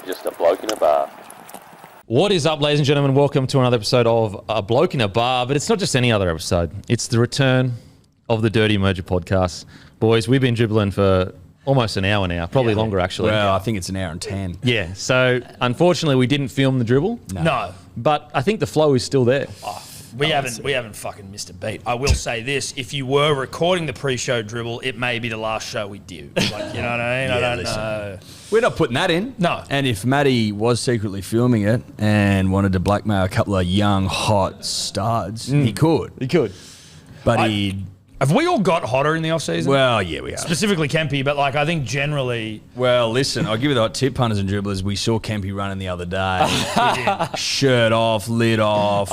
just a bloke in a bar. What is up, ladies and gentlemen? Welcome to another episode of A Bloke in a Bar, but it's not just any other episode. It's the return of the Dirty Merger podcast. Boys, we've been dribbling for almost an hour now, probably longer actually. Well, I think it's an hour and 10. Yeah, so unfortunately we didn't film the dribble, No. but I think the flow is still there. We haven't fucking missed a beat. I will say this: if you were recording the pre-show dribble, it may be the last show we do. Like, you know what I mean? I don't know. We're not putting that in. No. And if Matty was secretly filming it and wanted to blackmail a couple of young, hot studs, he could. You could. But he... Have we all got hotter in the off-season? Well, yeah, we have. Specifically Kempy, but like I think generally... Well, listen, I'll give you the hot tip, punters and dribblers. We saw Kempy running the other day. Shirt off, lid off,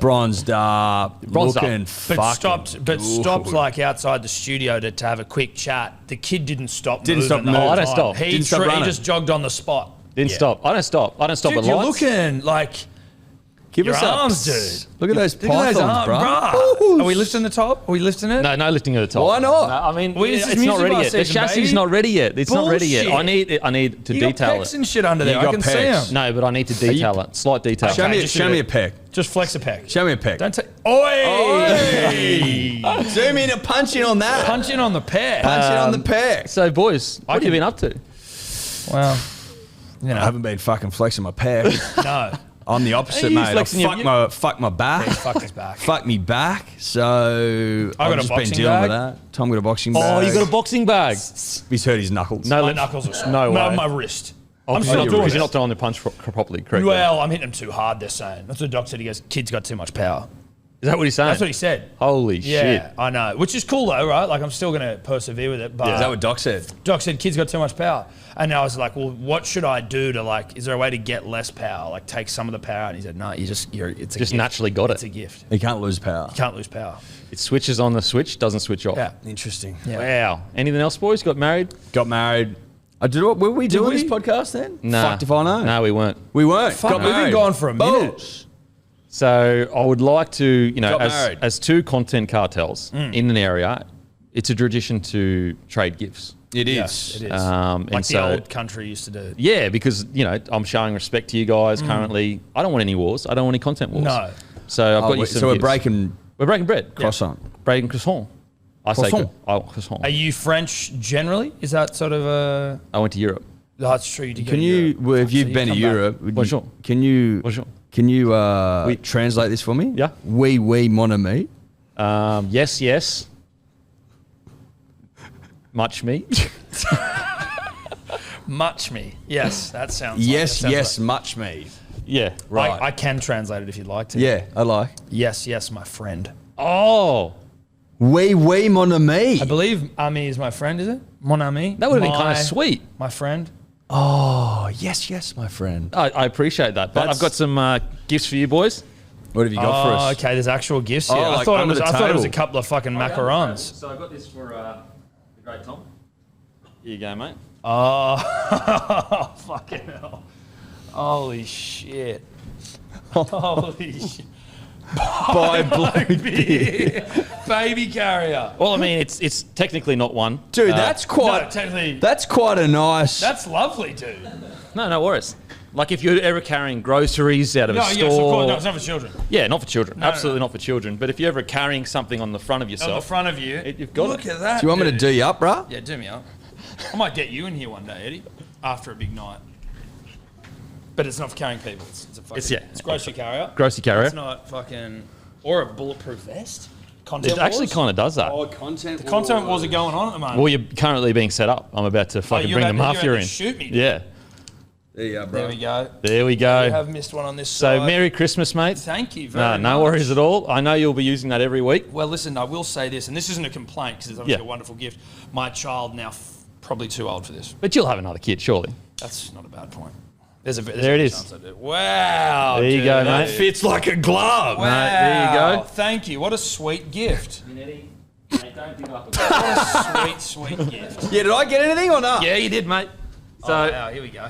bronzed up, looking fucking stopped like outside the studio to have a quick chat. The kid didn't stop Didn't moving stop the moving. whole I don't time. stop. He Didn't stop running. just jogged on the spot. Didn't stop. I don't stop. I don't stop Dude, at you're lights. looking like... Give Your us up. arms, dude. Look at those Look at pythons, those arms, bro. bruh. Are we lifting the top? Are we lifting it? No lifting at the top. Why not? No, I mean, This is it's not music ready bar yet. The season, chassis is baby. not ready yet. It's not ready yet. Bullshit. I need to You got detail pecs it. and shit under there. You I got can see pecs. them. No, but I need to detail it. Slight detail. Show Okay, me, just show do me a it. peck. Just flex a pec. Show me a peck. Don't take... Oi! Zoom in and punch in on that. Punch in on the pec. Punch in on the peck. So, boys, what have you been up to? Well, you I know. haven't been fucking flexing my peck. No. I'm the opposite, Are you mate. I flexing your- fuck my back. Fuck his back. Fuck me back. So I got I've a just been boxing dealing bag. with that. Tom got a boxing Oh, bag. you got a boxing bag. He's hurt his knuckles. No, My knuckles are... No way. My wrist. Oh, I'm because still doing you're it. not throwing the punch properly, correctly. Well, I'm hitting him too hard, they're saying. That's what the doc said. He goes, kid's got too much power. Is that what he's saying? That's what he said. Holy Yeah, shit. I know. Which is cool though, right? Like I'm still going to persevere with it. But Is that what Doc said? Doc said kid's got too much power. And I was like, well, what should I do to like, is there a way to get less power? Like take some of the power? And he said, no, it's a Just gift. naturally got It's a it. gift. He can't lose power. You can't lose power. It switches on the switch, doesn't switch off. Yeah. Interesting. Yeah. Wow. Anything else, boys? Got married? Got married. Were we doing we? this podcast then? Nah. Fucked if I know. No, we weren't. We weren't. Fuck, Got we've been married. gone for a minute. Boom. So I would like to, Got married. as two content cartels in an area, it's a tradition to trade gifts. It is. Yes, it is. And like so, the old country used to do. yeah, because, I'm showing respect to you guys currently. I don't want any wars. I don't want any content wars. No. So I've got you some So we're gifts. breaking breaking bread. croissant. Breaking croissant. I say Croissant. croissant. Are you French generally? Is that sort of a... I went to Europe. That's true. You did go Can to you, Europe. well, if So you've you been to come back. Europe, Bonjour. can you Bonjour. translate this for me? Yeah. Oui, mon ami. Yes. Much me. Much me. Yes, that sounds Yes, like, yes, much me. Yeah. Right. I can translate it if you'd like to. Yeah, I like. Yes, my friend. Oh, Oui, mon ami. I believe Ami is my friend, is it? Mon ami? that would have been kind of sweet. My friend. Oh, yes, my friend. I appreciate that. But That's- I've got some gifts for you boys. What have you got for us? Okay, there's actual gifts Oh, here. I like thought under the it was a table. couple of fucking macarons. So I got this for the great Tom. Here you go, mate. Oh, fucking hell. Holy shit. Holy shit. By Bloke beer. Baby carrier. Well, I mean, it's technically not one. Dude, that's No, quite technically, that's quite a nice. that's lovely, dude. No worries. Like if you're ever carrying groceries out of a No, store. yes, of course. No, it's not for children. Yeah, not for children. No, Absolutely no. not for children. But if you're ever carrying something on the front of On yourself, the front of you. you've got Look it. at that. Do you want me to dude. do you up, bruh? Yeah, do me up. I might get you in here one day, Eddie, after a big night. But it's not for carrying people. It's a fucking. It's It's grocery carrier. Grocery carrier. It's not fucking or a bulletproof vest. Content It actually wars? kind of does that. Content. Content wars are going on at the moment. Well, you're currently being set up. I'm about to fucking you're bring the about to- mafia you're in. about to shoot me, dude. Yeah. There you go, bro. There we go. There we We go. have missed one on this So side. Merry Christmas, mate. Thank you very much. No worries at all. I know you'll be using that every week. Well, listen, I will say this, and this isn't a complaint because it's obviously Yeah. a wonderful gift. My child now probably too old for this. But you'll have another kid, surely. That's not a bad point. There's a There a it is. chance I do. Wow. There you dude, go, that mate. Fits like a glove. Wow. Mate, there you go. Thank you. What a sweet gift. Don't think up What a sweet gift. Yeah, did I get anything or not? Yeah, you did, mate. So, Oh, wow, here we go.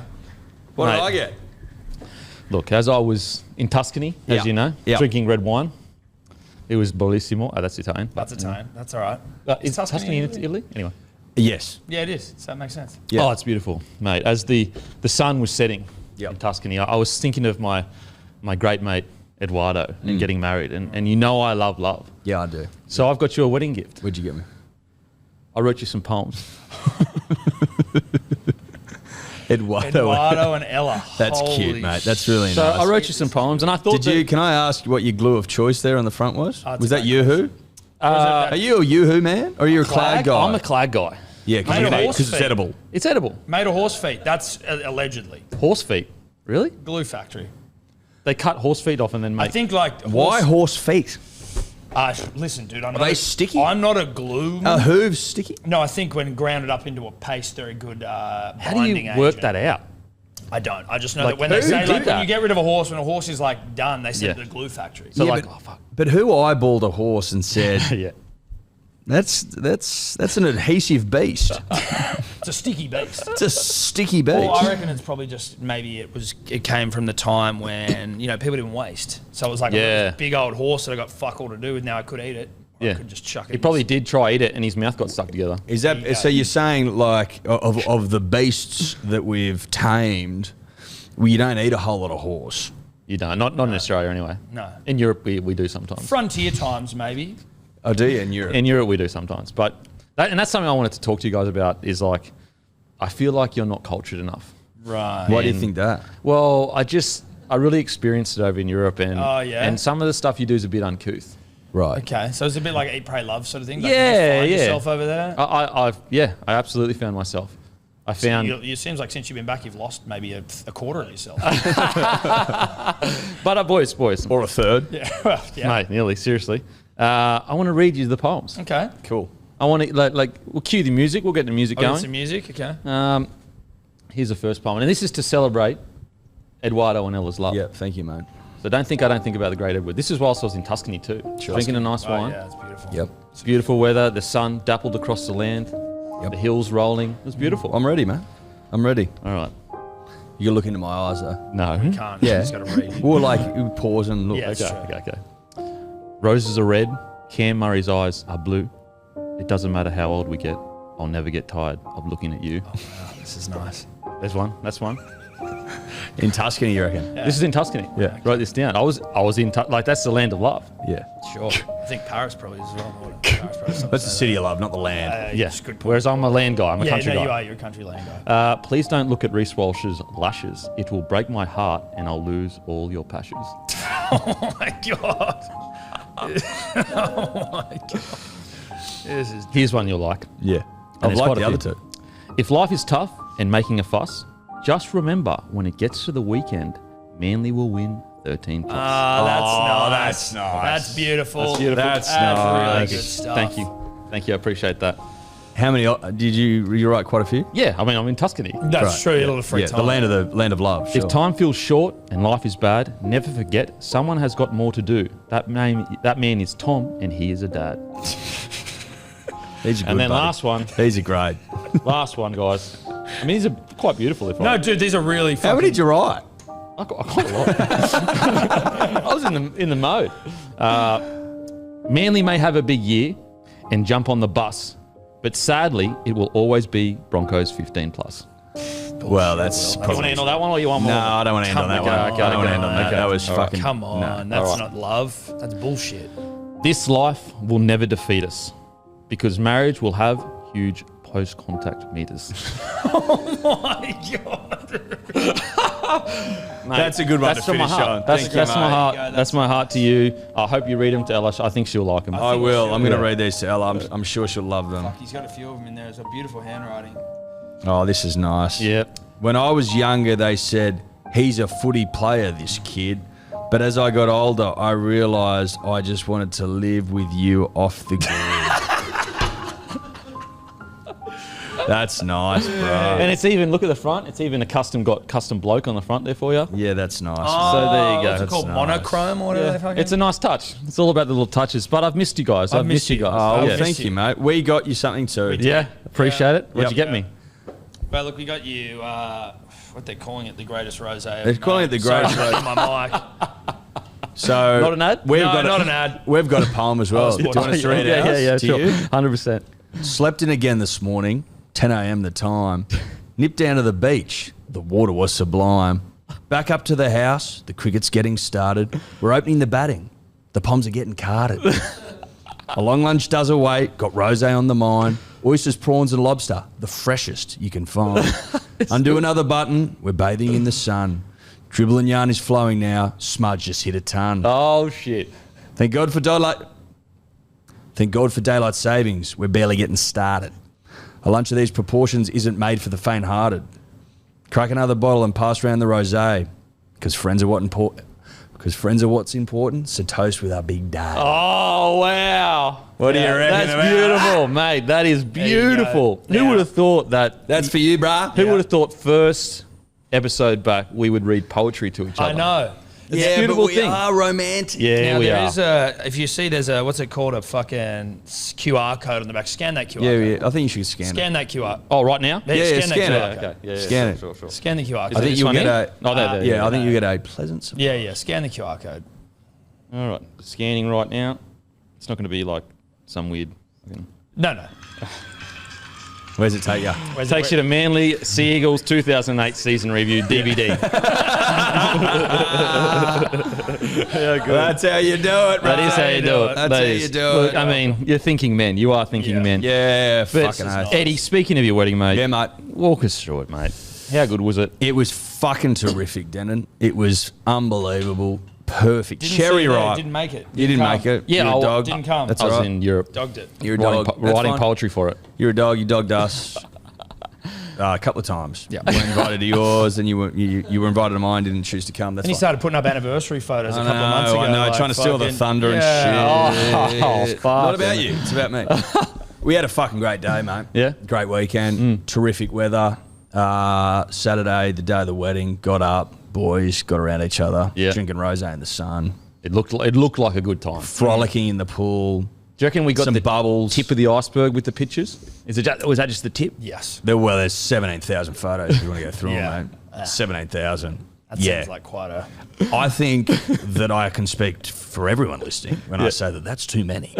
What did Mate. I get? look, as I was in Tuscany, as Yeah. you know, Yeah. drinking red wine, it was bellissimo. Oh, that's Italian. That's Italian. That's all right. Is Tuscany in Italy? Anyway. Yes. Yeah, it is. So that makes sense. Yeah. Oh, it's beautiful, mate. As the sun was setting in Tuscany, I was thinking of my great mate Eduardo and getting married, and you know I love love. Yeah, I do. So I've got you a wedding gift. What'd you get me? I wrote you some poems. Eduardo and Ella. That's cute, mate. That's really So nice. I wrote you some poems, and I thought Did you? Can I ask what your glue of choice there on the front was? Oh, it's Was a that great Yoo-hoo? Are you a Yoo-hoo man, or are you a Clyde guy? I'm a Clyde guy. Yeah, Made of horse because it's feet. edible. It's edible. Made of horse feet. That's allegedly. Horse feet. Really? Glue factory. They cut horse feet off and then make. I think like Why horse feet? Listen, dude. Are they sticky? I'm not a glue. Hooves sticky? No, I think when ground it up into a paste, they're a good How do binding you work agent. that out? I don't. I just know Like, that when they who say did like when that? you get rid of a horse, when a horse is like done, they send Yeah. it to the glue factory. So Yeah, like, but- oh fuck. But who eyeballed a horse and said, Yeah. that's an adhesive beast. It's a sticky beast. It's a sticky beast. Well, I reckon it's probably just maybe it came from the time when people didn't waste, so it was like Yeah. a big old horse that I got fuck all to do with. Now I could eat it. Or I Yeah. could just chuck it. He probably did try eat it, and his mouth got stuck together. Is There you that go. so? You're saying like of the beasts that we've tamed, well, you don't eat a whole lot of horse. You don't. Not in Australia anyway. No. In Europe, we do sometimes. Frontier times maybe. Oh, do you in Europe? In Europe, we do sometimes. But that's something I wanted to talk to you guys about. Is like, I feel like you're not cultured enough. Right. Why do you And- think that? Well, I really experienced it over in Europe, and Oh, yeah? and some of the stuff you do is a bit uncouth. Right. Okay, so it's a bit like eat, pray, love sort of thing. Like Yeah, you just find yeah. yourself over there. I absolutely found myself. I found, It seems like since you've been back, you've lost maybe a quarter of yourself. but boys, Or a third. yeah, well, yeah. mate, nearly seriously. I want to read you the poems. Okay. Cool. I want to like we'll cue the music. We'll get the music I'll get going. some music. Okay. Here's the first poem, and this is to celebrate Eduardo and Ella's love. Yeah. Thank you, mate. So don't think I don't think about the great Edward. This is whilst I was in Tuscany too, drinking a nice Oh, wine. yeah, it's beautiful. Yep. It's beautiful weather. The sun dappled across the land. The hills rolling. It was beautiful. I'm ready, man. I'm ready. All right. You can look into my eyes though. No. Can't. Yeah. You just got to read. Or like you pause and look. Yeah, it's Okay, true. okay. Roses are red. Cam Murray's eyes are blue. It doesn't matter how old we get. I'll never get tired of looking at you. Wow, this is nice. There's one. That's one. In Tuscany, you reckon? This is in Tuscany. Yeah. Wrote this down. I was in like that's the land of love. Yeah. Sure. I think Paris probably is as well. Paris probably something That's the like city of love, not the land. that. Yeah. It's a good point. Whereas I'm a land guy. I'm a Yeah, country no, guy. you are. You're a country land guy. Please don't look at Reece Walsh's lashes. It will break my heart and I'll lose all your passions. Oh my god. Oh my god. This is. Here's one you'll like. Yeah. And I've it's liked quite the a other few. two. If life is tough and making a fuss, just remember when it gets to the weekend, Manly will win 13 plus. That's nice. nice. That's beautiful. That's beautiful. That's That's really nice. good stuff. Thank you. Thank you. I appreciate that. How many did you write quite a few? Yeah, I mean, I'm in Tuscany. That's Right, true. yeah. A little free Yeah, time. the land of love. Sure. If time feels short and life is bad, never forget someone has got more to do. That man is Tom, and he is a dad. These are good, And then buddy. last These are great. one, guys. I mean, these are quite beautiful. If No, dude, these are really fucking. How many did you write? I got a lot. I was in the mode. Manly may have a big year and jump on the bus, but sadly, it will always be Broncos 15 plus. Well, that's You want to probably. handle that one, or you want more? No, I don't want to end on that Okay, one. okay, I don't want to okay, end on that. okay. That was All right. fucking. Come on, no. that's All right. not love. That's bullshit. This life will never defeat us because marriage will have huge post-contact meters. Oh my god. Mate, That's a good one that's to from my finish heart. on. That's, Thank you, that's my mate. heart. There you go, That's my heart to you. I hope you read them to Ella. I think she'll like them. I will. I'm going to Yeah. read these to Ella. I'm sure she'll love them. He's got a few of them in there. It's a beautiful handwriting. Oh, this is nice. Yeah. When I was younger, they said, he's a footy player, this kid. But as I got older, I realised I just wanted to live with you off the grid. That's nice, bro. And it's even, look at the front, it's even custom bloke on the front there for you. Yeah, that's nice. So there you go. What's it That's called? nice. Monochrome or whatever they fucking. It's a nice touch. It's all about the little touches. But I've missed you guys. I've missed you guys. Oh, yeah. thank you, mate. We got you something too. Yeah, appreciate it. What'd you get me? Well, look, we got you. What they're calling it, the greatest rosé. They're calling it the greatest Sorry, rosé. my mic. So Not an ad? We've No, got not an ad. We've got a poem as well. Oh, Do you want us to read yeah, ours yeah, to sure. you? 100%. Slept in again this morning, 10 a.m. the time. Nipped down to the beach. The water was sublime. Back up to the house. The cricket's getting started. We're opening the batting. The Poms are getting carded. A long lunch does await. Got rosé on the mind. Oysters, prawns and lobster. The freshest you can find. Undo another button. We're bathing in the sun. Dribble and yarn is flowing now. Smudge just hit a ton. Oh, shit. Thank God for daylight savings. We're barely getting started. A lunch of these proportions isn't made for the faint-hearted. Crack another bottle and pass around the rosé, because friends are what's important. So toast with our big day. Oh, wow. What do you reckon? That's beautiful, mate. That is beautiful. Who would have thought that? That's for you, bruh. Who would have thought first episode back we would read poetry to each other? I know. It's a beautiful thing. We are romantic. Yeah, Now, we there are. is if you see, there's a, what's it called? A fucking QR code on the back. Scan that QR code. Yeah. I think you should scan it. Scan that QR. Oh, right now? Yeah, scan that scan QR it. code. Okay. Yeah, Scan it. Sure. Scan the QR code. I think you'll get a. Oh, there. Yeah, I think you get a pleasant surprise. Yeah. Scan the QR code. All right. Scanning right now. It's not going to be like some weird. No. Where's it take you? Takes you to Manly Sea Eagles 2008 season review DVD. That's how you do it, That is how you do it. That's how you do Look, it. I mean, you're thinking men. You are thinking men. Yeah, But fucking oath. Eddie, speaking of your wedding, mate. Yeah, mate. Walk us through it, mate. How good was it? It was fucking terrific, Denon. It was unbelievable. Perfect. Didn't Cherry see that, ripe. Didn't make it. You didn't come. make it. Yeah, You're a dog. Didn't come. That's I was all right. in Europe Dogged it. You're a dog. That's writing fine. poetry for it. You're a dog. You dogged us. A couple of times. Yeah. We were invited to yours, and you were invited to mine. Didn't choose to come. That's And he fine. started putting up anniversary photos a couple of months ago. I know, like trying to steal the fucking- thunder and Yeah. shit. Oh, fuck. Not about you. It's about me. We had a fucking great day, mate. Yeah? Great weekend. Terrific weather. Saturday, the day of the wedding, got up, boys got around each other, Yeah. drinking rosé in the sun, It looked like a good time. frolicking in the pool. Do you reckon we got Some the bubbles. tip of the iceberg with the pictures? Was that just the tip? Yes. There's 17,000 photos if you want to go through Yeah. them, mate. 17,000. That Yeah. sounds like quite a... I think that I can speak for everyone listening when I say that that's too many.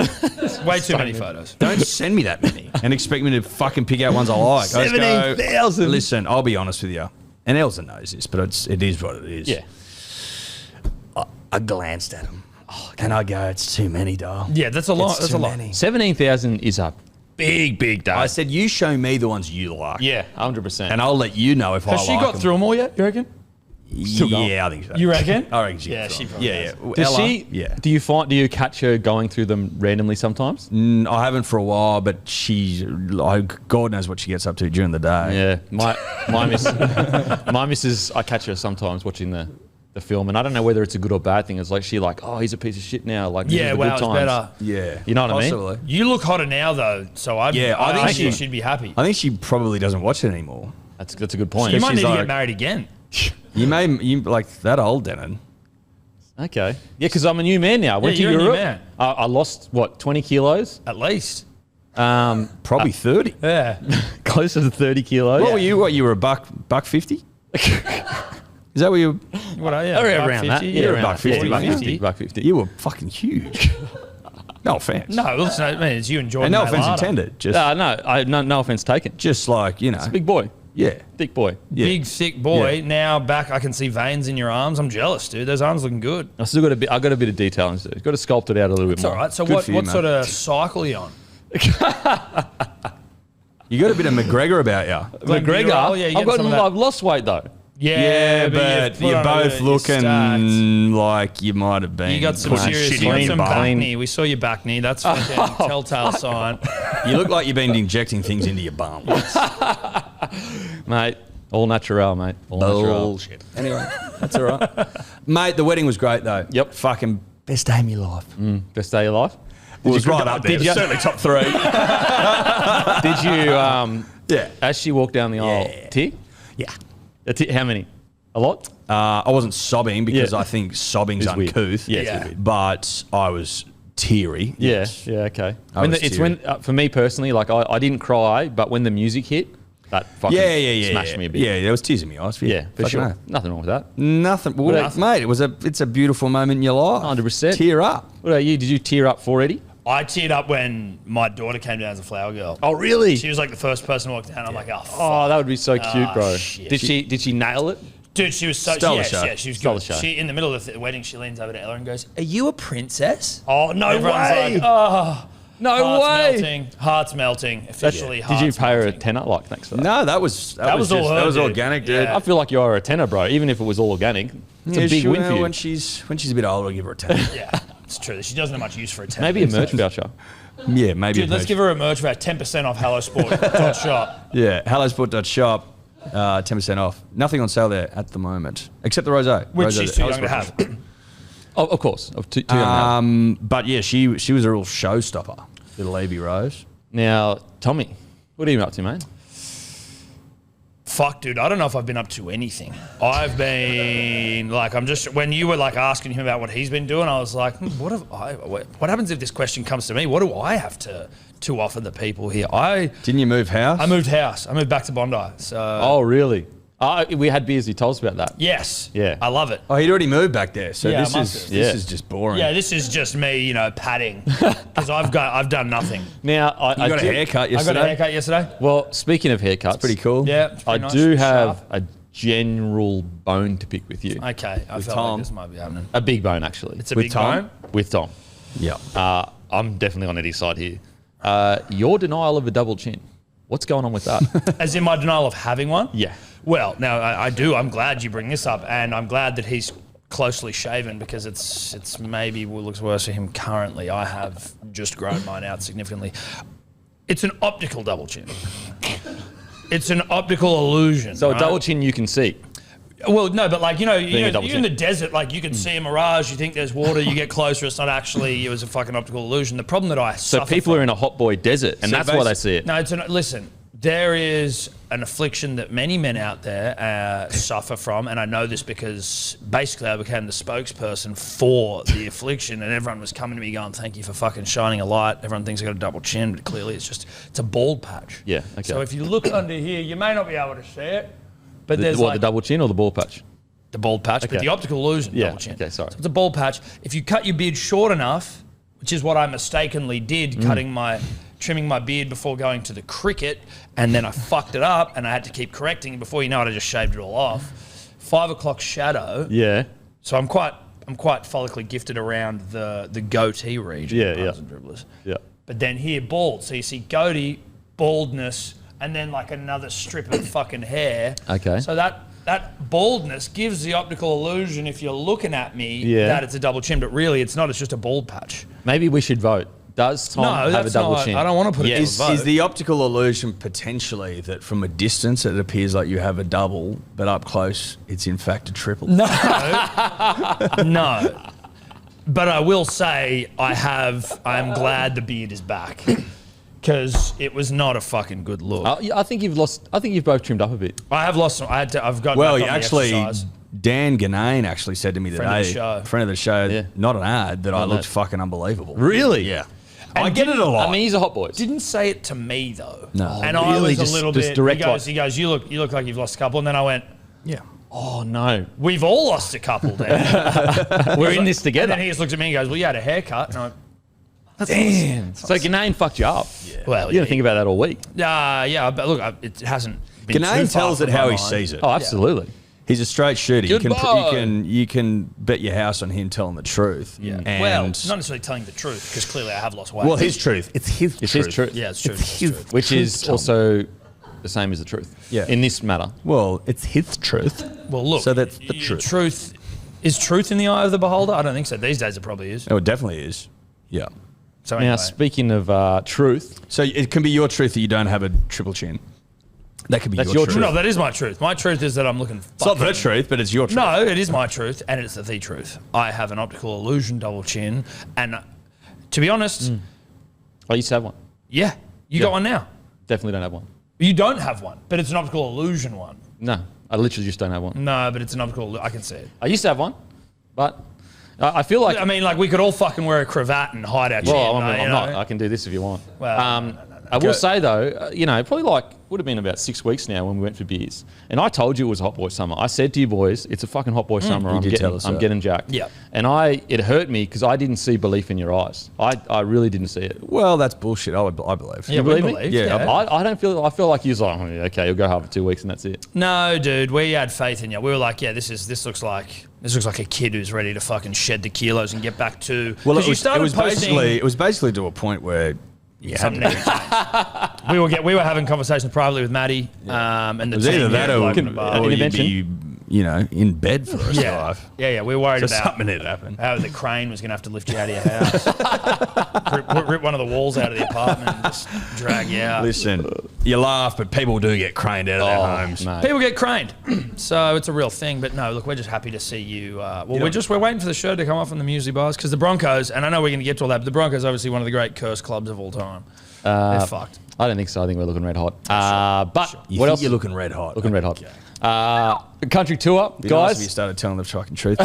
Way too many photos. Don't send me that many and expect me to fucking pick out ones I like. I just go, 17,000. Listen, I'll be honest with you. And Elsa knows this, but it is what it is. Yeah. I glanced at them. And I go, it's too many, doll. Yeah, that's a lot. It's That's too a lot. many. 17,000 is a big day. I said, you show me the ones you like. yeah, 100%. And I'll let you know if I Has like she got them. through them all yet, you reckon? Still going. Yeah, I think so. You reckon? I reckon she Yeah, got through she them. probably Yeah. has. Does Ella, she? Yeah. Do you catch her going through them randomly sometimes? I haven't for a while, but God knows what she gets up to during the day. Yeah, my missus, I catch her sometimes watching the film, and I don't know whether it's a good or bad thing. It's like he's a piece of shit now. Like, Yeah, the wow, good it's times. better. Yeah. You know what I mean? Possibly. You look hotter now, though, so I I think think she'd be happy. I think she probably doesn't watch it anymore. That's a good point. You might she's need to like- get married again. You like that old, Denon. Okay. Yeah, because I'm a new man now. I went to you're a new Europe. man. I lost 20 kilos? At least. Probably 30. Yeah. Closer to 30 kilos. What were you? What you were a buck 50? Is that what you? What are you? Around that. Yeah, You're around about that. 50, Yeah, mate. buck 50. You were fucking huge. No offense. No, listen, I mean, it's you and Jordan. And no offense Mailata. intended. Just, No offense taken. just like Big boy. Yeah. Thick boy. Yeah. Big, thick boy. Yeah. Now back, I can see veins in your arms. I'm jealous, dude. Those arms looking good. I still got I got a bit of detail in it. Got to sculpt it out a little bit It's more. all right. So Good what for you, mate. sort of cycle are you on? You got a bit of McGregor about you. McGregor. Oh, yeah, you're getting some of that. I've lost weight though. Yeah, but you've you're put on a both bit- you're stacked. looking like you might have been. You got some putting serious, shit you got in some your back bum. knee. We saw your back knee. That's fucking telltale sign. You look like you've been injecting things into your bum. Mate, all natural, mate. All natural. Bullshit. Anyway, that's all right. Mate, the wedding was great though. Yep. Fucking best day of my life. Best day of your life. It was right up there. Did you- Certainly top 3. Did you, Yeah. as she walked down the aisle, Yeah. tear? Yeah. How many? A lot? I wasn't sobbing because Yeah. I think sobbing's It's weird. uncouth. Yeah, it's Yeah. weird. But I was teary. Yeah, okay. I was It's teary. when, for me personally, like I didn't cry, but when the music hit, that fucking smashed me a bit. Yeah, there was tears in my eyes. Yeah, for Fucking sure. oath. Nothing wrong with that. Nothing. Well, Nothing. mate, it's a beautiful moment in your life. 100%. Tear up. What about you? Did you tear up for Eddie? I teared up when my daughter came down as a flower girl. Oh, really? She was like the first person to walk down. I'm like, oh, fuck. Oh, that would be so cute, bro. Shit. Did she nail it? Dude, she was so... Stole the Yeah, show. yeah, she was Stole good. the show. She, in the middle of the wedding, she leans over to Ella and goes, are you a princess? Oh, no Everyone's way. like, oh, No heart's way. melting. Heart's melting. Officially, Did heart's you pay her a melting. tenner? Like, thanks for that. No, that was That was all her, that was dude. organic, dude. Yeah. I feel like you are a tenner, bro. Even if it was all organic, it's Yeah, a big win for you. When she's a bit older, I'll give her a 10. Yeah, it's true. She doesn't have much use for a 10. Maybe a merch voucher. Yeah, maybe. Dude, let's give her a merch about 10% off HelloSport.shop. Yeah, hellosport.shop, 10% off. Nothing on sale there at the moment, except the rosé. Which Rosé, she's too young to Hellosport. have. Oh, of course. Of two young now. But yeah, she was a real showstopper, little Evie Rose. Now, Tommy, what are you up to, mate? Fuck, dude, I don't know if I've been up to anything. I've been like, when you were like asking him about what he's been doing, I was like, what happens if this question comes to me? What do I have to offer the people here? Didn't you move house? I moved house. I moved back to Bondi. So Oh, really? We had beers. You told us about that. yes, Yeah. I love it. Oh, he'd already moved back there, so Yeah, I this must is have. this Yeah. is just boring. Yeah, this is just me, padding because I've done nothing. Now, I You got a do- haircut I yesterday. got a haircut yesterday. Well, speaking of haircuts, Pretty cool. Yeah, it's I pretty nice, do have sharp. a general bone to pick with you. Okay, I felt Tom. like this might be happening. A big bone, actually. It's a With big Tom? bone. With Tom. Yeah. I'm definitely on Eddie's side here. Your denial of a double chin. What's going on with that? As in my denial of having one. Yeah. Well, now I do. I'm glad you bring this up, and I'm glad that he's closely shaven because it's maybe looks worse for him currently. I have just grown mine out significantly. It's an optical double chin. It's an optical illusion. So right? a double chin you can see. Well, no, but like a you're double in the chin. desert, like you can see a mirage. You think there's water. You get closer. It's not actually. It was a fucking optical illusion. The problem that I So people are in a hot boy desert, and So that's why they see it. No, listen. There is an affliction that many men out there suffer from, and I know this because basically I became the spokesperson for the affliction, and everyone was coming to me going, "Thank you for fucking shining a light." Everyone thinks I got a double chin, but clearly it's a bald patch. Yeah, okay. So if you look under here, you may not be able to see it, but there's What, like the double chin or the ball patch? the bald patch, but Okay. the optical illusion Yeah, double chin. okay, sorry. So it's a bald patch. If you cut your beard short enough, which is what I mistakenly did, trimming my beard before going to the cricket, and then I fucked it up, and I had to keep correcting. Before you know it, I just shaved it all off. 5 o'clock shadow. Yeah. So I'm quite follically gifted around the goatee region. Yeah, punters yeah. and dribblers. Yeah. But then here, bald. So you see goatee, baldness, and then like another strip of fucking hair. Okay. So that baldness gives the optical illusion, if you're looking at me, Yeah. that it's a double chin, but really it's not. It's just a bald patch. Maybe we should vote. Does Tom No, have a that's double not- chin? I don't want to put it Yes. to a vote. Is the optical illusion potentially that from a distance it appears like you have a double, but up close it's in fact a triple? No. No. But I will say I am glad the beard is back. Because it was not a fucking good look. Yeah, I think you've both trimmed up a bit. I have lost some. I've got Well, back you on the actually, exercise. Dan Ganane actually said to me Friend of the today, show. friend of the show, Yeah. not an ad, that I Oh, no. looked fucking unbelievable. Really? Yeah. And I get it a lot. I mean, he's a hot boy. Didn't say it to me though. No. And Oh, I really? was Just- a little just bit. direct He goes, you look like you've lost a couple. And then I went, yeah. Oh, no. we've all lost a couple then. We're in this And together. then he just looked at me and goes, well, you had a haircut. And I went, Damn. So Ganane fucked you up. well, You didn't think about that all week. yeah, but look, it hasn't been too Ganane far tells it from how my he mind. sees it. Oh, absolutely. He's a straight shooter. You Goodbye. can bet your house on him telling the truth. Yeah. And Well, not necessarily telling the truth, because clearly I have lost weight. well, his truth. It's his It's truth. his truth. Yeah, it's true. It's It's his true. Which truth, is Tom. also the same as the truth. Yeah. In this matter. Well, it's his truth. Well, look. So that's the truth. Truth is truth in the eye of the beholder. I don't think so. These days, it probably is. Oh, it definitely is. Yeah. So Now, anyway, speaking of truth, So it can be your truth that you don't have a triple chin. That could be That's your your truth. no, that is my truth. My truth is that I'm looking. It's not the truth, but it's your truth. No, it is my truth, and it's the truth. I have an optical illusion double chin, and to be honest, I used to have one. yeah, you got one now. Definitely don't have one. You don't have one, but it's an optical illusion one. No, I literally just don't have one. No, but it's an optical. I can see it. I used to have one, but I feel like. I mean, like we could all fucking wear a cravat and hide our chin. well, though, I'm you not. know? I can do this if you want. Well, no. I will say though, probably would have been about 6 weeks now when we went for beers, and I told you it was a hot boy summer. I said to you boys, it's a fucking hot boy summer. I'm getting jacked. Yeah. And it hurt me because I didn't see belief in your eyes. I really didn't see it. Well, that's bullshit. I believe. You believe me? Yeah. I don't feel. I feel like you're like, okay, you'll go half for 2 weeks and that's it. No, dude, we had faith in you. We were like, yeah, this looks like a kid who's ready to fucking shed the kilos and get back to. Well, it was basically to a point where. Something needed to change. We were having conversations privately with Maddie, and the It was team either that or intervention. you'd be, in bed for the rest of your life. Yeah. We were worried So about something had happened. how the crane was going to have to lift you out of your house, rip one of the walls out of the apartment, and just drag you out. Listen, you laugh, but people do get craned out of their homes. Mate. People get craned, so it's a real thing. But no, look, we're just happy to see you. We're waiting for the show to come off on the Muesli bars because the Broncos, and I know we're going to get to all that, but the Broncos are obviously one of the great cursed clubs of all time. They're fucked. I don't think so. I think we're looking red hot. But What else? You're looking red hot. Looking red hot. Country tour, Be guys. nice if you started telling the fucking truth.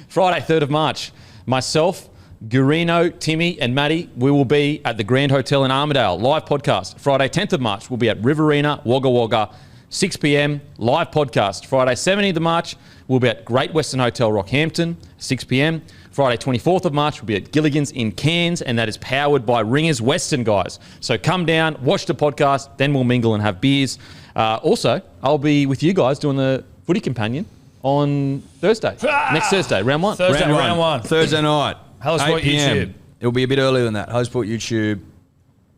Friday, 3rd of March. Myself, Gurino, Timmy, and Maddie, we will be at the Grand Hotel in Armidale. Live podcast. Friday, 10th of March, we'll be at Riverina, Wagga Wagga, 6 p.m. Live podcast. Friday, 17th of March, we'll be at Great Western Hotel, Rockhampton, 6 p.m. Friday, 24th of March, we'll be at Gilligan's in Cairns, and that is powered by Ringers Western, guys. So come down, watch the podcast, then we'll mingle and have beers. Also, I'll be with you guys doing the Footy Companion on Thursday. Next Thursday, round one. Round one. Thursday night. Hello Sport 8 p.m. YouTube. It'll be a bit earlier than that. Hello Sport YouTube.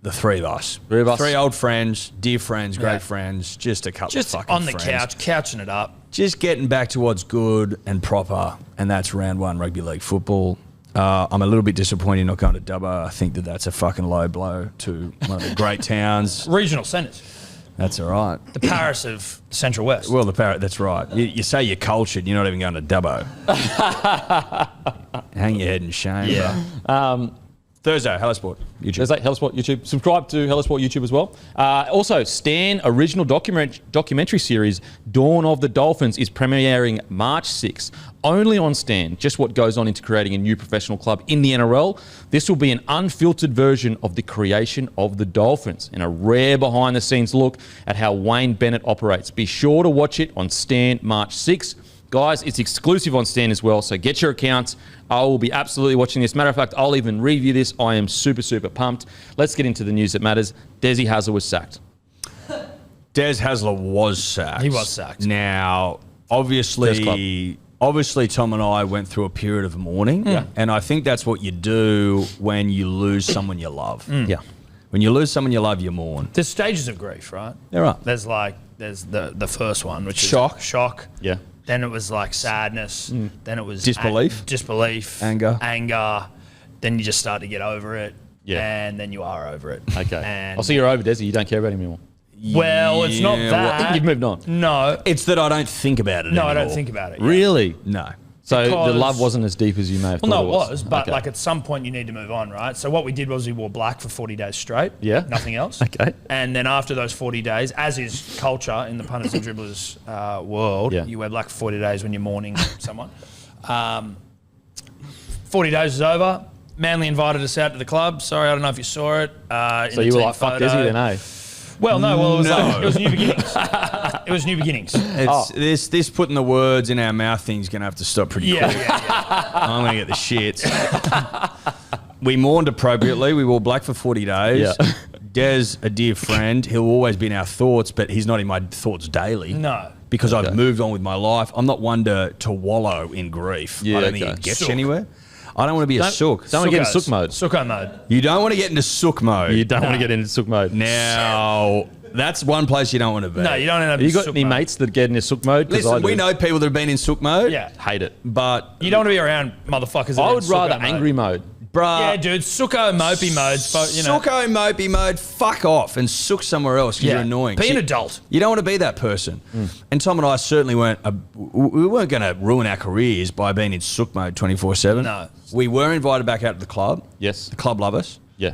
The three of us. Three old friends, dear friends, great friends, just a couple Just of fucking on the friends. couch, couching it up. Just getting back to what's good and proper, and that's round one rugby league football. I'm a little bit disappointed not going to Dubbo. I think that's a fucking low blow to one of the great towns. Regional centres. That's all right. The Paris of Central West. Well, that's right. You say you're cultured, you're not even going to Dubbo. Hang your head in shame. Yeah. Thursday, Hello Sport YouTube. Thursday, Hello Sport YouTube. Subscribe to Hello Sport YouTube as well. Also, Stan original documentary series Dawn of the Dolphins is premiering March 6th. Only on Stan, just what goes on into creating a new professional club in the NRL. This will be an unfiltered version of the creation of the Dolphins and a rare behind-the-scenes look at how Wayne Bennett operates. Be sure to watch it on Stan March 6th. Guys, it's exclusive on Stan as well, so get your accounts. I will be absolutely watching this. Matter of fact, I'll even review this. I am super, super pumped. Let's get into the news that matters. Desi Hasler was sacked. Des Hasler was sacked. He was sacked. Now, obviously, Tom and I went through a period of mourning, and I think that's what you do when you lose someone you love. Yeah. When you lose someone you love, you mourn. There's stages of grief, right? There are. There's the first one, which Shock. is shock. Yeah. Then it was like sadness. Then it was Disbelief. Anger. Anger. Then you just start to get over it. Yeah. And then you are over it. Okay. And I'll see you're over Desi. You don't care about him anymore. well, it's not Yeah, that. You've moved on. No. It's that I don't think about it No, I anymore. don't think about it. Yeah. Really? No. So Because- the love wasn't as deep as you may have Well, thought no, it was, but Okay. like at some point you need to move on, right? So what we did was we wore black for 40 days straight. Yeah. Nothing else. Okay. And then after those 40 days, as is culture in the punters and dribblers world, Yeah. you wear black for 40 days when you're mourning someone. 40 days is over. Manly invited us out to the club. Sorry, I don't know if you saw it. So you were like, fuck Desi then, eh? Well, no. Well, it was new beginnings. It was new beginnings. It's this putting the words in our mouth thing's going to have to stop pretty Yeah, quick. yeah. I'm going to get the shits. We mourned appropriately. We wore black for 40 days. Yeah. Des, a dear friend, he'll always be in our thoughts, but he's not in my thoughts daily. No. Because Okay. I've moved on with my life. I'm not one to wallow in grief. Yeah, I don't think okay. it gets Sook. you anywhere. I don't want to be a sook. Don't want to get in Sukkos. sook mode. Sucko mode. You don't want to get into sook mode. You don't want to get into sook mode. Now, that's one place you don't want to be. No, you don't end up Have you in got sook any mode. mates that get into sook mode? 'Cause I Listen, do. we know people that have been in sook mode. Yeah. Hate it. But, You don't want to be around motherfuckers that I are would in rather Sucko mode. angry mode. bruh. Yeah, dude. Sucko mopey mode. You know. Sucko mopey mode, fuck off and sook somewhere else because you're annoying. Be an See, adult. You don't want to be that person. And Tom and I certainly weren't. We weren't going to ruin our careers by being in sook mode 24/7. No. We were invited back out to the club. Yes. The club love us. Yeah.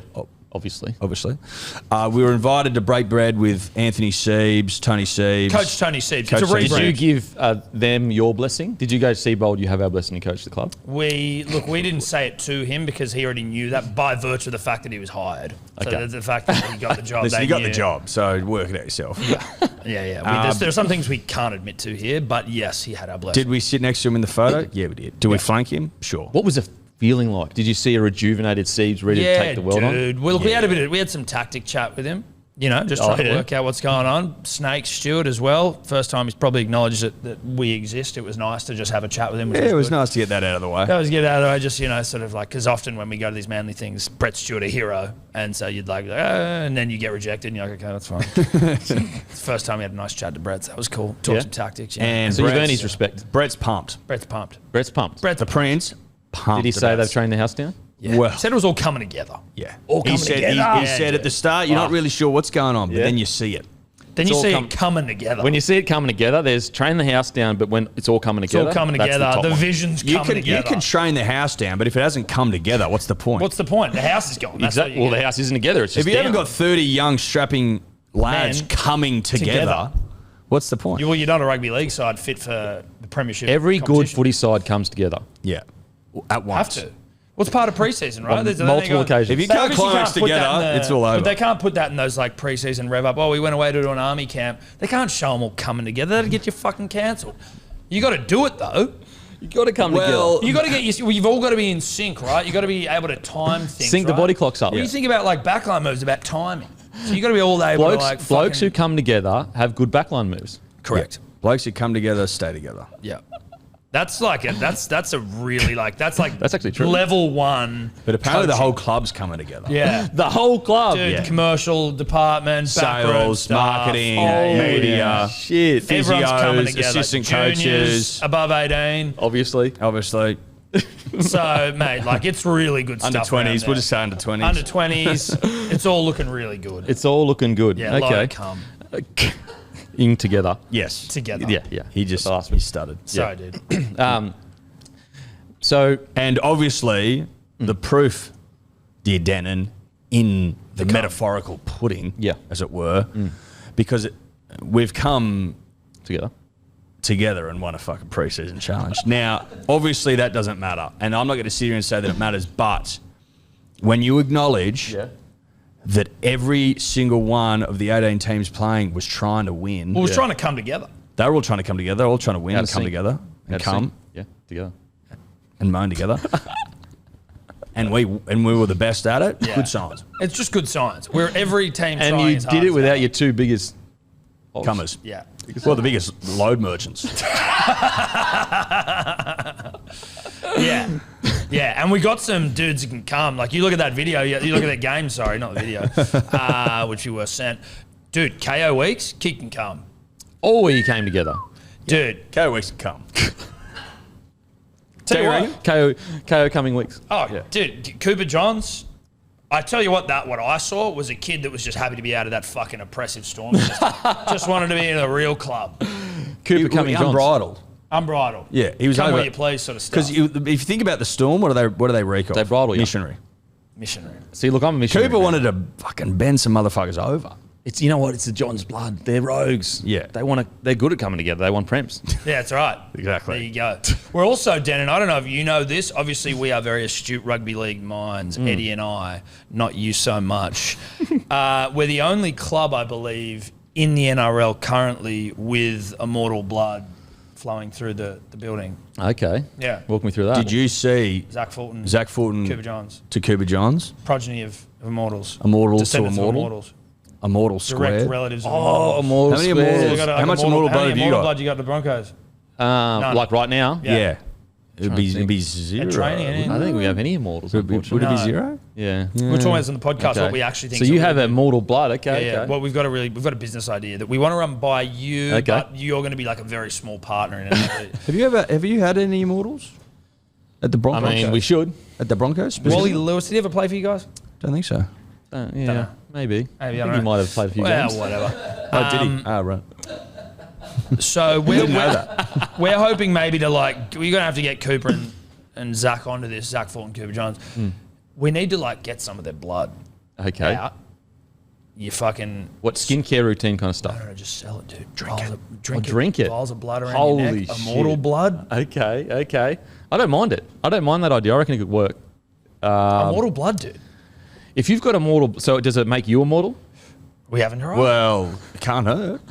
obviously. We were invited to break bread with Anthony Siebes, Tony Siebes. Coach Tony Siebes. Coach It's a Siebes. Did you rebrand. give them your blessing? Did you go to Seabold, you have our blessing to coach the club? We didn't say it to him because he already knew that by virtue of the fact that he was hired. So Okay. the fact that he got the job. Listen, they you got knew. the job, so work it out yourself. Yeah. There are some things we can't admit to here, but yes, he had our blessing. Did we sit next to him in the photo? Yeah, we did. Do we flank him? Sure. What was the feeling like? Did you see a rejuvenated Siebes ready to take the world on? dude. Well, look, we had some tactic chat with him. Just trying to work out what's going on. Snake Stewart as well. First time he's probably acknowledged that we exist. It was nice to just have a chat with him. Yeah, it was nice to get that out of the way. That was get out of the way, just, sort of like, because often when we go to these manly things, Brett Stewart a hero, and so you'd and then you get rejected, and you're like, okay, that's fine. It's the first time we had a nice chat to Brett, so that was cool. Talk some tactics. Yeah. And So you've Brett's- earned his respect. Brett's pumped. Brett's pumped. Brett's pumped. Brett's The Prince, pumped. Did he say about they've trained the house down? Yeah. Well- He said it was all coming together. Yeah. All he coming said, together. He said at the start, you're not really sure what's going on, but Yeah. then you see it. Then It's you all see come- it coming together. When you see it coming together, there's train the house down, but when it's all coming it's together, all coming that's together. top The one. vision's You coming can together. train the house down, but if it hasn't come together, what's the point? What's the point? The house is gone. That's Exactly. Well, the house isn't together. It's just if you haven't down. got 30 young strapping lads Men coming together, together. what's the point? You're not a rugby league side fit for the premiership. Every good competition. footy side comes together. Yeah. At once. Have to. What's part of preseason, right? On Then they multiple go- occasions. If you They can't obviously climax put that together, in the- it's all over. But they can't put that in those like preseason rev up. Oh, we went away to do an army camp. They can't show them all coming together. That'll get you fucking cancelled. You got to do it though. You got to come Well, together. You got to get. You've all got to be in sync, right? You got to be able to time things. Sync the right? body clocks up. When Yeah. you think about like backline moves, about timing. So you got to be all able Blokes, to like blokes who fucking- come together have good backline moves. correct. Blokes who come together, stay together. Yeah. That's like that's a really like that's actually true. level one. But apparently the coaching. whole club's coming together. Yeah. The whole club. Dude, commercial department, backroom Sales, staff, marketing, oh, media, Shit. everyone's coming physios, together. assistant Juniors, coaches. above 18. Obviously. Obviously. So, mate, like it's really good Under stuff. around 20s. there. We'll just say under 20s. Under 20s. It's all looking really good. It's all looking good. Yeah, low okay. come In together. Yes. together. Yeah. He just The last he stuttered. So, dude. So And obviously, the proof, dear Denon, in the metaphorical pudding, Yeah. as it were, because we've come together. together and won a fucking preseason challenge. Now, obviously, that doesn't matter, and I'm not going to sit here and say that it matters. But when you acknowledge that every single one of the 18 teams playing was trying to win, Well, we're trying to come together. they were all trying to come together, all trying to win Out and of come sync. together Out and of come sync. Yeah, together. and moan together. And we were the best at it. Yeah. Good signs. It's just good science. Where every team And trying you as hard did it as without they your two biggest Comers. Yeah. Well, the biggest load merchants. Yeah. Yeah, and we got some dudes who can come. Like, you look at that video, you look at that game, sorry, not the video, which you were sent. Dude, KO Weeks, kick and come. Or you came together. Dude, KO weeks to come. tell you what. KO coming weeks. Oh, dude, Cooper Johns, I tell you what I saw was a kid that was just happy to be out of that fucking oppressive storm. Just wanted to be in a real club. Cooper coming Johns. unbridled. Unbridled. Yeah, he was Come over. where you please sort of stuff. Because if you think about the Storm, what do they reek of? They bridle you. Missionary. Missionary. See, look, I'm a missionary. Cooper man. wanted to fucking bend some motherfuckers over. It's, you know what? It's the John's blood. They're rogues. Yeah. They're good at coming together. They want prems. Yeah, that's right. Exactly. There you go. We're also, Dan, and I don't know if you know this, obviously we are very astute rugby league minds, Eddie and I, not you so much. We're the only club, I believe, in the NRL currently with immortal blood flowing through the building. Okay. Yeah. Walk me through that. Did you see Zach Fulton, Cooper Johns, to Cooper Johns? progeny of immortals. Immortal to Descendants of immortal? immortals. Immortal Direct squared. relatives of Oh, immortals. more How many squares. immortals? You got How much immortal blood have you got? blood you got to the Broncos? Like right now? Yeah. It'd be think. zero. At training, wouldn't I it? don't think we have any immortals. Would it unfortunately. be No. zero? Yeah. We're talking about this on the podcast, Okay. what we actually think. So you have immortal blood. Okay. Yeah, Okay. well, we've got a business idea that we want to run by you, Okay. but you're going to be like a very small partner in it. Have you had any immortals at the I Broncos? mean, we should. At the Broncos? Wally specifically? Lewis, did he ever play for you guys? Don't think so. Yeah. Dunno. Maybe. Maybe, I I don't think he know. might have played a few Well, games. whatever. Oh, did he? Ah, right. So we're hoping maybe to like, we're going to have to get Cooper and Zach onto this, Zach Fulton, Cooper Johns. We need to like get some of their blood. Okay. out, you fucking... What skincare routine kind of stuff? I don't know, just sell it, dude. Drink it. Vials of blood around Holy your neck. shit. Immortal blood. Okay. I don't mind it. I don't mind that idea. I reckon it could work. Immortal blood, dude. If you've got immortal, so does it make you immortal? We haven't tried. Well, it can't hurt.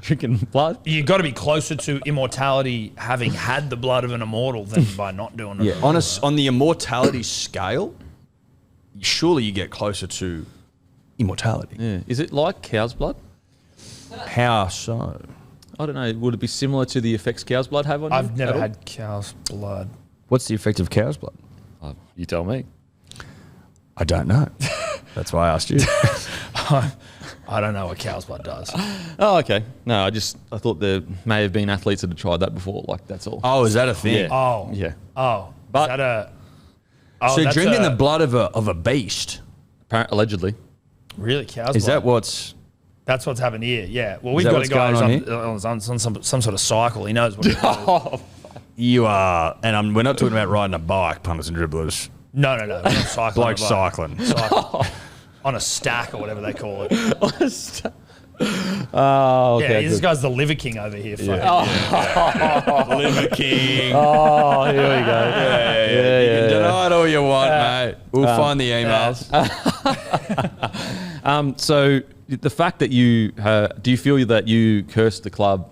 Drinking blood? You've got to be closer to immortality having had the blood of an immortal than by not doing it. Yeah, on the immortality scale, surely you get closer to immortality. Yeah. Is it like cow's blood? How so? I don't know. Would it be similar to the effects cow's blood have on you? I've never at all? had cow's blood. What's the effect of cow's blood? You tell me. I don't know. That's why I asked you. I don't know what cow's blood does. Oh, okay. No, I thought there may have been athletes that had tried that before. Like, that's all. Oh, is that a thing? Yeah. Oh. Yeah. Oh. But- Is that a... Oh, So that's drinking the blood of a beast, Allegedly. Really, cow's is blood? that what's... That's what's happened here, yeah. Well, we've that got a what's guy going who's on some sort of cycle. He knows what he's doing. You are... And we're not talking about riding a bike, punters and dribblers. No. We're not cycling. Bloke cycling. On a stack or whatever they call it. Oh, okay. Yeah, this good. guy's the liver king over here. Fucking. Liver King. Oh, here we go. Yeah. Deny it all you want, mate. We'll find the emails. So the fact that you do you feel that you cursed the club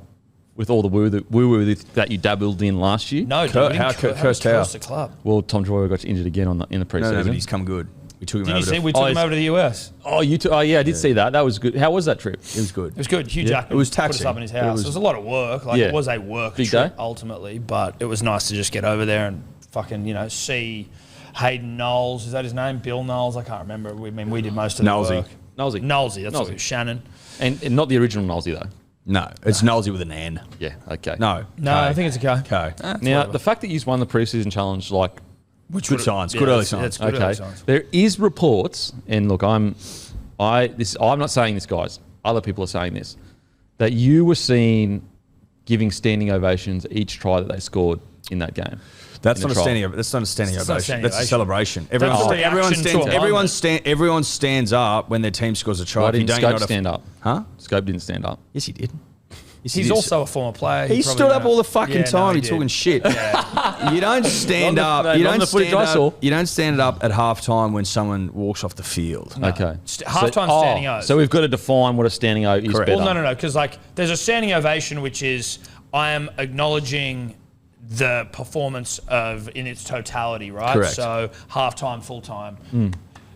with all the woo that you dabbled in last year? No, dude, Cur- we how didn't cur- cursed how? curse the club. Well, Tom Troyer got injured again in the preseason. No, but he's come good. We took him Did over you see? to... We took him over to the US. Oh, yeah, I did see that. That was good. How was that trip? It was good. It was good. Hugh Jackman It was put us taxing. up in his It house. was- It was a lot of work. Like Yeah. it was a work Big trip day? ultimately, but it was nice to just get over there and fucking see Hayden Knowles. Is that his name? Bill Knowles? I can't remember. We did most of the Knowlesy. work. Knowlesy. That's what it was. Shannon. And not the original Knowlesy, though. No, it's Knowlesy with an N. Yeah, okay. No. No, I think it's okay. Okay. Now, the fact that you won the preseason challenge, like, Good signs. Good early signs. That's good early okay, signs. there is reports, and look, I'm not saying this, guys. Other people are saying this, that you were seen giving standing ovations each try that they scored in that game. That's in not the a trial. standing. That's not a standing It's not a ovation. standing That's a ovation. celebration. That's a reaction to a moment. Everyone stands up when their team scores a try. Why If you didn't don't, you're Scope not a- stand up? Huh? Scope didn't stand up. Yes, he did. Yes, he He's did. also a former player. He probably stood up know. all the fucking Yeah, no, time. he He's did. talking shit. You don't stand Not up. the- You not don't the footage stand I saw. up. You don't stand up at halftime when someone walks off the field. Okay. Halftime standing O. So we've got to define what a standing O is Correct. better. Well, no, because like there's a standing ovation, which is I am acknowledging the performance in its totality, right? Correct. So halftime, full time.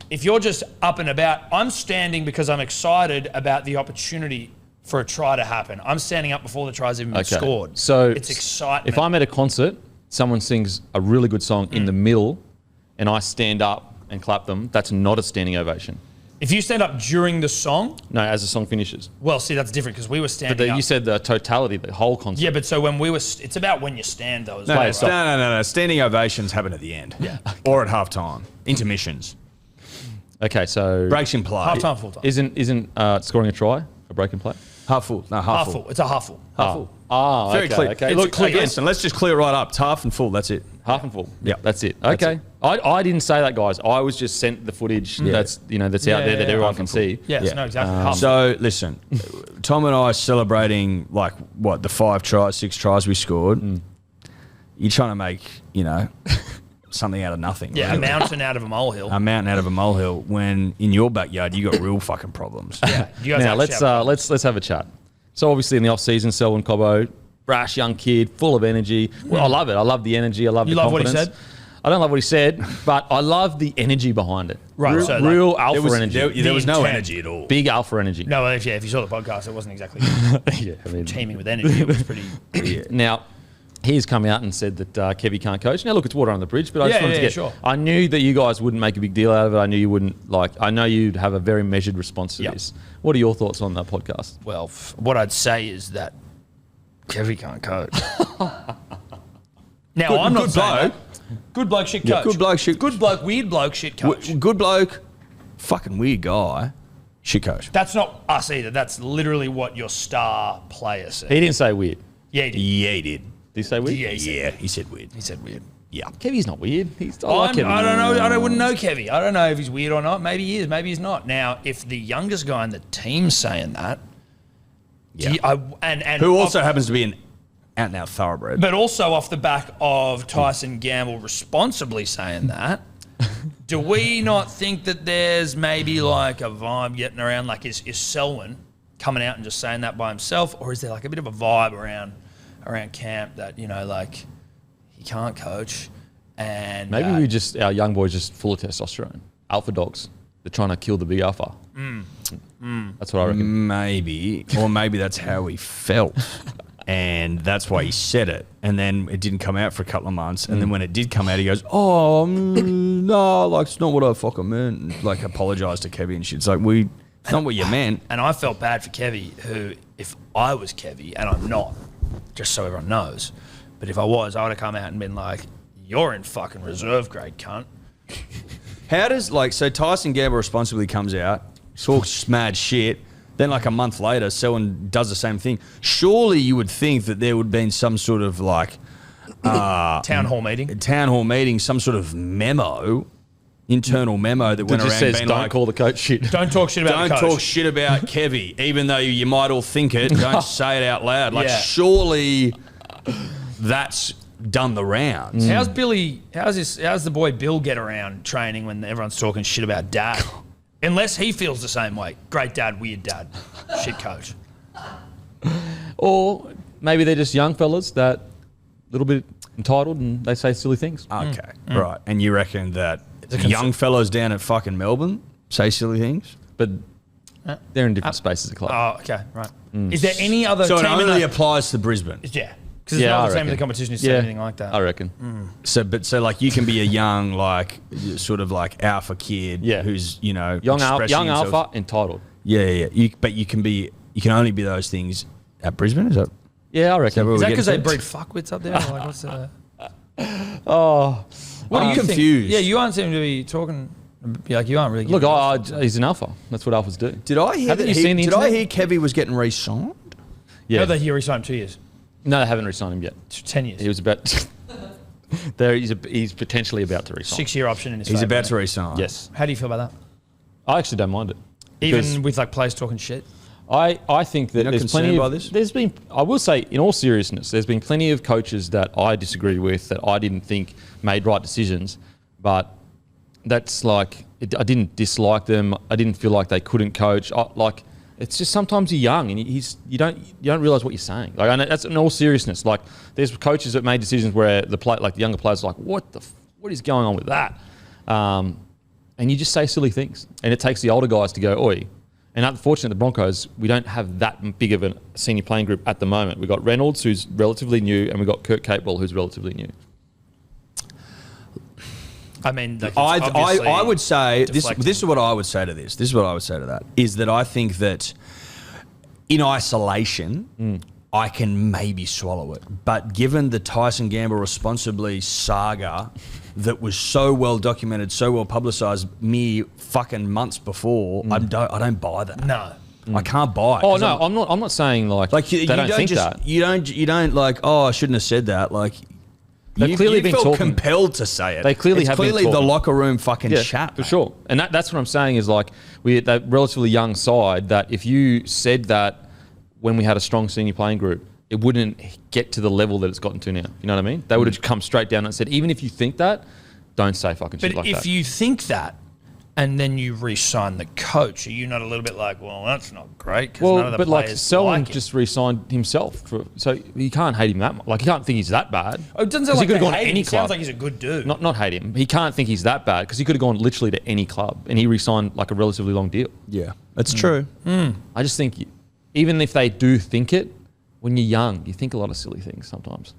If you're just up and about, I'm standing because I'm excited about the opportunity for a try to happen. I'm standing up before the try's even been Okay. scored. So it's excitement. If I'm at a concert, someone sings a really good song in the middle, and I stand up and clap them, that's not a standing ovation. If you stand up during the song, No, as the song finishes. well, see, that's different because we were standing up. You said the totality, the whole concert. Yeah, but so when we were, it's about when you stand though. As No, well, no, right? no. Standing ovations happen at the end. Yeah. Or at halftime. Intermissions. Okay, so Breaks in play. Halftime, full time. isn't scoring a try a break and play? Half full. No, half Half full. full. It's a half full. Half full. Ah, Very okay, clear. okay. It's Look, clear. again, Listen, let's just clear it right up. It's half and full. That's it. half and full. Yeah. That's it. That's Okay. it. I didn't say that, guys. I was just sent the footage that's out there that everyone half can and full. see. Yes, Yeah. no, exactly. Half full. So listen, Tom and I are celebrating the 6 tries we scored. You're trying to make something out of nothing. Yeah, really. a mountain out of a molehill. A mountain out of a molehill. When in your backyard you got real fucking problems. Yeah, you guys Now actually have- let's have a chat. So obviously in the off season, Selwyn Cobbo, brash young kid, full of energy. Well, I love it. I love the energy. I love You the love what he confidence. said? I don't love what he said, but I love the energy behind it. Right, Real, so like- real alpha energy. There was no intent. energy at all. Big alpha energy. No, well, if you saw the podcast, it wasn't exactly Yeah, I mean, teeming with energy. It was pretty. Now, he's come out and said that Kevy can't coach. Now, look, it's water under the bridge, but I just Yeah, wanted to yeah, get. sure. I knew that you guys wouldn't make a big deal out of it. I knew you wouldn't I know you'd have a very measured response to Yep. this. What are your thoughts on that podcast? Well, what I'd say is that Kevy can't coach. Now, I'm not good saying bloke. that. Good bloke, shit Yeah, coach. good bloke, shit- Good bloke, weird bloke, shit coach. Good bloke, fucking weird guy, shit coach. That's not us either. That's literally what your star player said. He didn't say weird. Yeah, he did. Yeah, he did. Did he say weird? Yeah, he said He said weird. He said weird. Yeah. Kevy's not weird. I I like Kevy. don't know. I wouldn't know Kevy. I don't know if he's weird or not. Maybe he is. Maybe he's not. Now, if the youngest guy in the team's saying that, who also happens to be an out-and-out thoroughbred. but also off the back of Tyson Gamble responsibly saying that, do we not think that there's maybe like a vibe getting around? Like, is Selwyn coming out and just saying that by himself, or is there like a bit of a vibe around camp that, you know, like he can't coach? And Maybe our young boys just full of testosterone. Alpha dogs. They're trying to kill the big alpha. That's what I reckon. Maybe. Or maybe that's how he felt. And that's why he said it. And then it didn't come out for a couple of months. And then when it did come out, he goes, no, like, it's not what I fucking meant. And, like, apologised to Kevy and shit. It's like, it's not what you meant. And I felt bad for Kevy, who, if I was Kevy, and I'm not, just so everyone knows, but if I was, I would have come out and been like, you're in fucking reserve grade, cunt. How does, like, so Tyson Gamble responsibly comes out, talks mad shit, then like a month later, Selwyn does the same thing. Surely you would think that there would have been some sort of like... Town hall meeting, some sort of memo, internal memo that went It around just says, being don't like, call the coach shit. Don't talk shit about the don't coach. talk shit about Kevy, even though you might all think it, don't say it out loud. Like, Yeah. surely that's done the rounds. How's the boy Bill get around training when everyone's talking shit about dad? Unless he feels the same way. Great dad, weird dad, shit coach. Or maybe they're just young fellas that a little bit entitled and they say silly things. Okay, right. And you reckon that young fellows down at fucking Melbourne say silly things? But they're in different spaces of club. Oh, okay, right. Is there any other So it team in only the... applies to Brisbane. Yeah, because there's no I other team in reckon. the competition who said anything like that. I reckon. So like you can be a young, like, sort of like alpha kid who's, you know, Young expressing himself. alpha, entitled. Yeah. But you can only be those things at Brisbane, is that? Yeah, I reckon. Is that because they breed fuckwits up there? Or like, what's the... What are you confused? Yeah, you aren't seeming to be talking... Like, you aren't really... Look, he's an alpha. That's what alphas do. Did I hear Haven't you seen the Did I internet? hear Kevy was getting re-signed? Yeah. No, he re-signed 2 years. No, they haven't re-signed him yet. 10 years. He was about... he's potentially about to re-sign. 6-year option in his He's favour, about to mate. re-sign. Yes. How do you feel about that? I actually don't mind it. Because Even with like players talking shit? I think that You're not there's plenty concerned of... by this? There's been... I will say, in all seriousness, there's been plenty of coaches that I disagree with that I didn't think made right decisions, but that's like... I didn't dislike them. I didn't feel like they couldn't coach. It's just sometimes you're young and you don't realize what you're saying. Like, I know that's in all seriousness. Like, there's coaches that made decisions where the younger players are like, what is going on with that? And you just say silly things, and it takes the older guys to go, oi. And unfortunately, the Broncos, we don't have that big of a senior playing group at the moment. We've got Reynolds, who's relatively new, and we've got Kurt Capewell, who's relatively new. I mean, like, I would say this deflecting. is what I would say to this. This is what I would say to that is that I think that in isolation I can maybe swallow it, but given the Tyson Gamble responsibly saga that was so well documented, so well publicised mere fucking months before, I don't buy that. No. I can't buy it. Oh no, I'm not saying like you they don't think just, that. You don't like, oh, I shouldn't have said that. Like, They've clearly been felt talking. compelled to say it. They clearly it's have been clearly the talking. locker room fucking chat, for mate. sure. And that's what I'm saying is like that relatively young side that if you said that when we had a strong senior playing group, it wouldn't get to the level that it's gotten to now. You know what I mean? They would have come straight down and said, even if you think that, don't say fucking shit But like that. if you think that and then you re-sign the coach, are you not a little bit like, well, that's not great because none of the but like players Selwyn like it? just re-signed himself, so you can't hate him that much. Like you can't think he's that bad. Oh, it doesn't 'Cause sound like he could have they gone to hate him. any It club. sounds like he's a good dude. Not hate him. He can't think he's that bad because he could have gone literally to any club and he re-signed like a relatively long deal. Yeah, that's true. I just think even if they do think it, when you're young, you think a lot of silly things sometimes.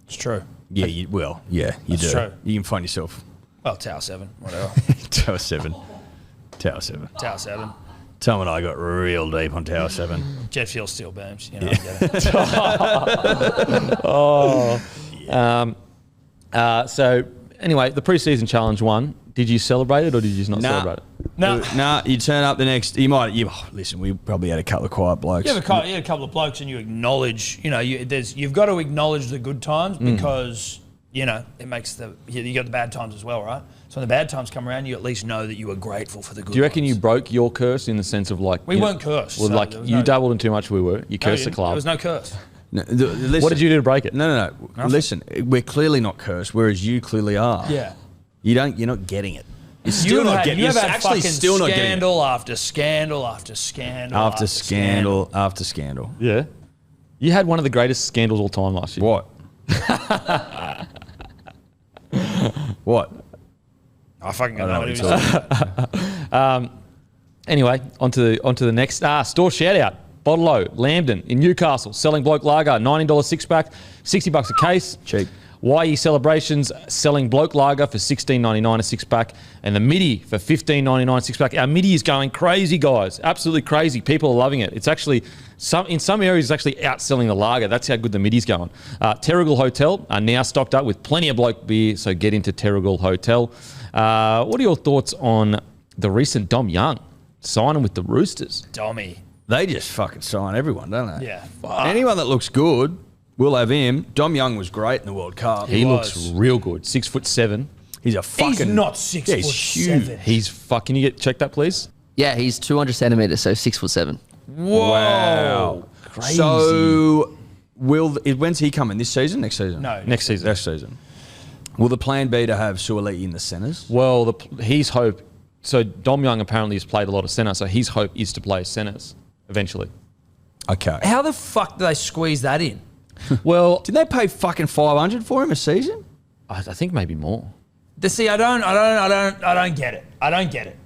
It's true. Yeah, you will. Yeah, you That's do. true. You can find yourself. Well, Tower 7, whatever. Tower 7. Tower 7. Tower 7. Tom and I got real deep on Tower 7. Jet fuel steel beams. You know, I get it. So anyway, the preseason challenge won. Did you celebrate it or did you just not celebrate it? No. Nah, you turn up the next... listen, we probably had a couple of quiet blokes. You have a couple of blokes and you acknowledge, you've got to acknowledge the good times because you know, it makes you got the bad times as well, right? So when the bad times come around, you at least know that you were grateful for the good. Do you reckon ones. you broke your curse in the sense of like We weren't cursed. Well, so like there was you no- dabbled in too much. You No, cursed the you- club. There was no curse. No, listen, What did you do to break it? No. Listen, we're clearly not cursed, whereas you clearly are. Yeah. You're not getting it. You're still not getting it. You've You're had actually fucking still not getting it. scandal after scandal after scandal After scandal after scandal. Yeah. You had one of the greatest scandals all time last year. What? What? I fucking I know don't what he know was what saying. Anyway, onto the next store shout out. Bottle-O, Lambden in Newcastle, selling Bloke Lager, $19 six-pack, $60 a case. Cheap. YE Celebrations, selling Bloke Lager for $16.99 a six-pack, and the Midi for $15.99 six-pack. Our Midi is going crazy, guys. Absolutely crazy. People are loving it. It's actually, in some areas, it's actually outselling the lager. That's how good the Midi's going. Terrigal Hotel are now stocked up with plenty of Bloke beer, so get into Terrigal Hotel. What are your thoughts on the recent Dom Young signing with the Roosters? Dommy. They just fucking sign everyone, don't they? Yeah. Anyone that looks good, we'll have him. Dom Young was great in the World Cup. He was. looks real good. 6'7". He's a fucking. He's not 6'7". He's huge. He's fucking. You get check that, please. Yeah, he's 200 centimeters, so 6'7". Whoa. Wow. Crazy. So, when's he coming? This season? Next season? No. Next season. Next season. Will the plan be to have Suoliti in the centres? Well, his hope. So Dom Young apparently has played a lot of centre. So his hope is to play centres eventually. Okay. How the fuck do they squeeze that in? Well, Did they pay fucking $500 for him a season? I think maybe more. See, I don't get it. I don't get it.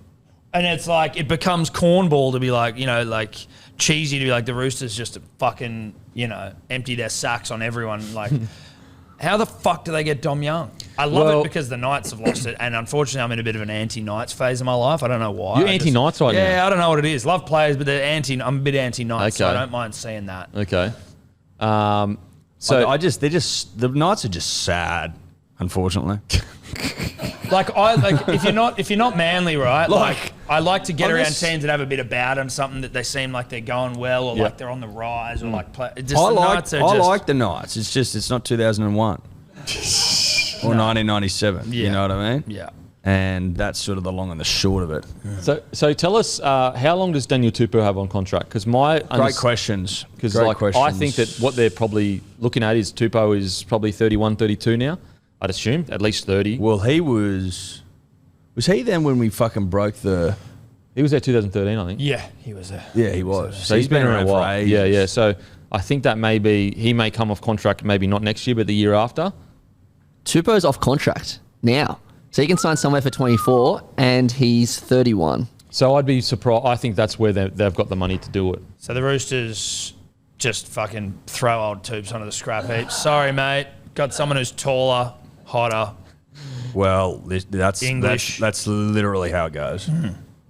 And it's like it becomes cornball to be like, you know, like cheesy to be like the Roosters just fucking, you know, empty their sacks on everyone. Like, how the fuck do they get Dom Young? I love Well- it because the Knights have lost it, and unfortunately, I'm in a bit of an anti-Knights phase of my life. I don't know why. You're I just- anti-Knights right now? Yeah, I don't know what it is. Love players, but they're I'm a bit anti-Knights, so I Okay. don't mind seeing that. Okay. So the Knights are just sad, unfortunately. Like if you're not manly, right? Like I like to get on around this- teams that have a bit about them, something that they seem like they're going well, or Yeah. like they're on the rise, or like play. Just I the like Knights are just, the Knights. It's just it's not 2001 or 1997. You Yeah. know what I mean? Yeah. And that's sort of the long and the short of it. So tell us, how long does Daniel Tupou have on contract? Because Great questions. Because Great like questions. I think that what they're probably looking at is Tupou is probably 31, 32 now. I'd assume at least 30. Well, he was he then when we fucking broke the? He was there 2013, I think. Yeah, he was there. Yeah, he was. So he's been around a for while. ages. Yeah, yeah. So I think that he may come off contract, maybe not next year, but the year after. Tupou's off contract now. So he can sign somewhere for 24 and he's 31. So I'd be surprised. I think that's where they've got the money to do it. So the Roosters just fucking throw old Tubes onto the scrap heap. Sorry, mate. Got someone who's taller, hotter. Well, that's English. That's literally how it goes.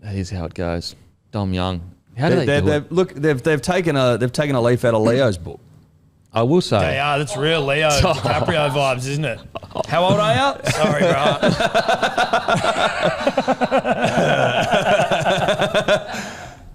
That is how it goes. Dom Young. How do they do it? Look, they've taken a leaf out of Leo's book. I will say. They are. That's real Leo DiCaprio vibes, isn't it? How old are you? Sorry, bro.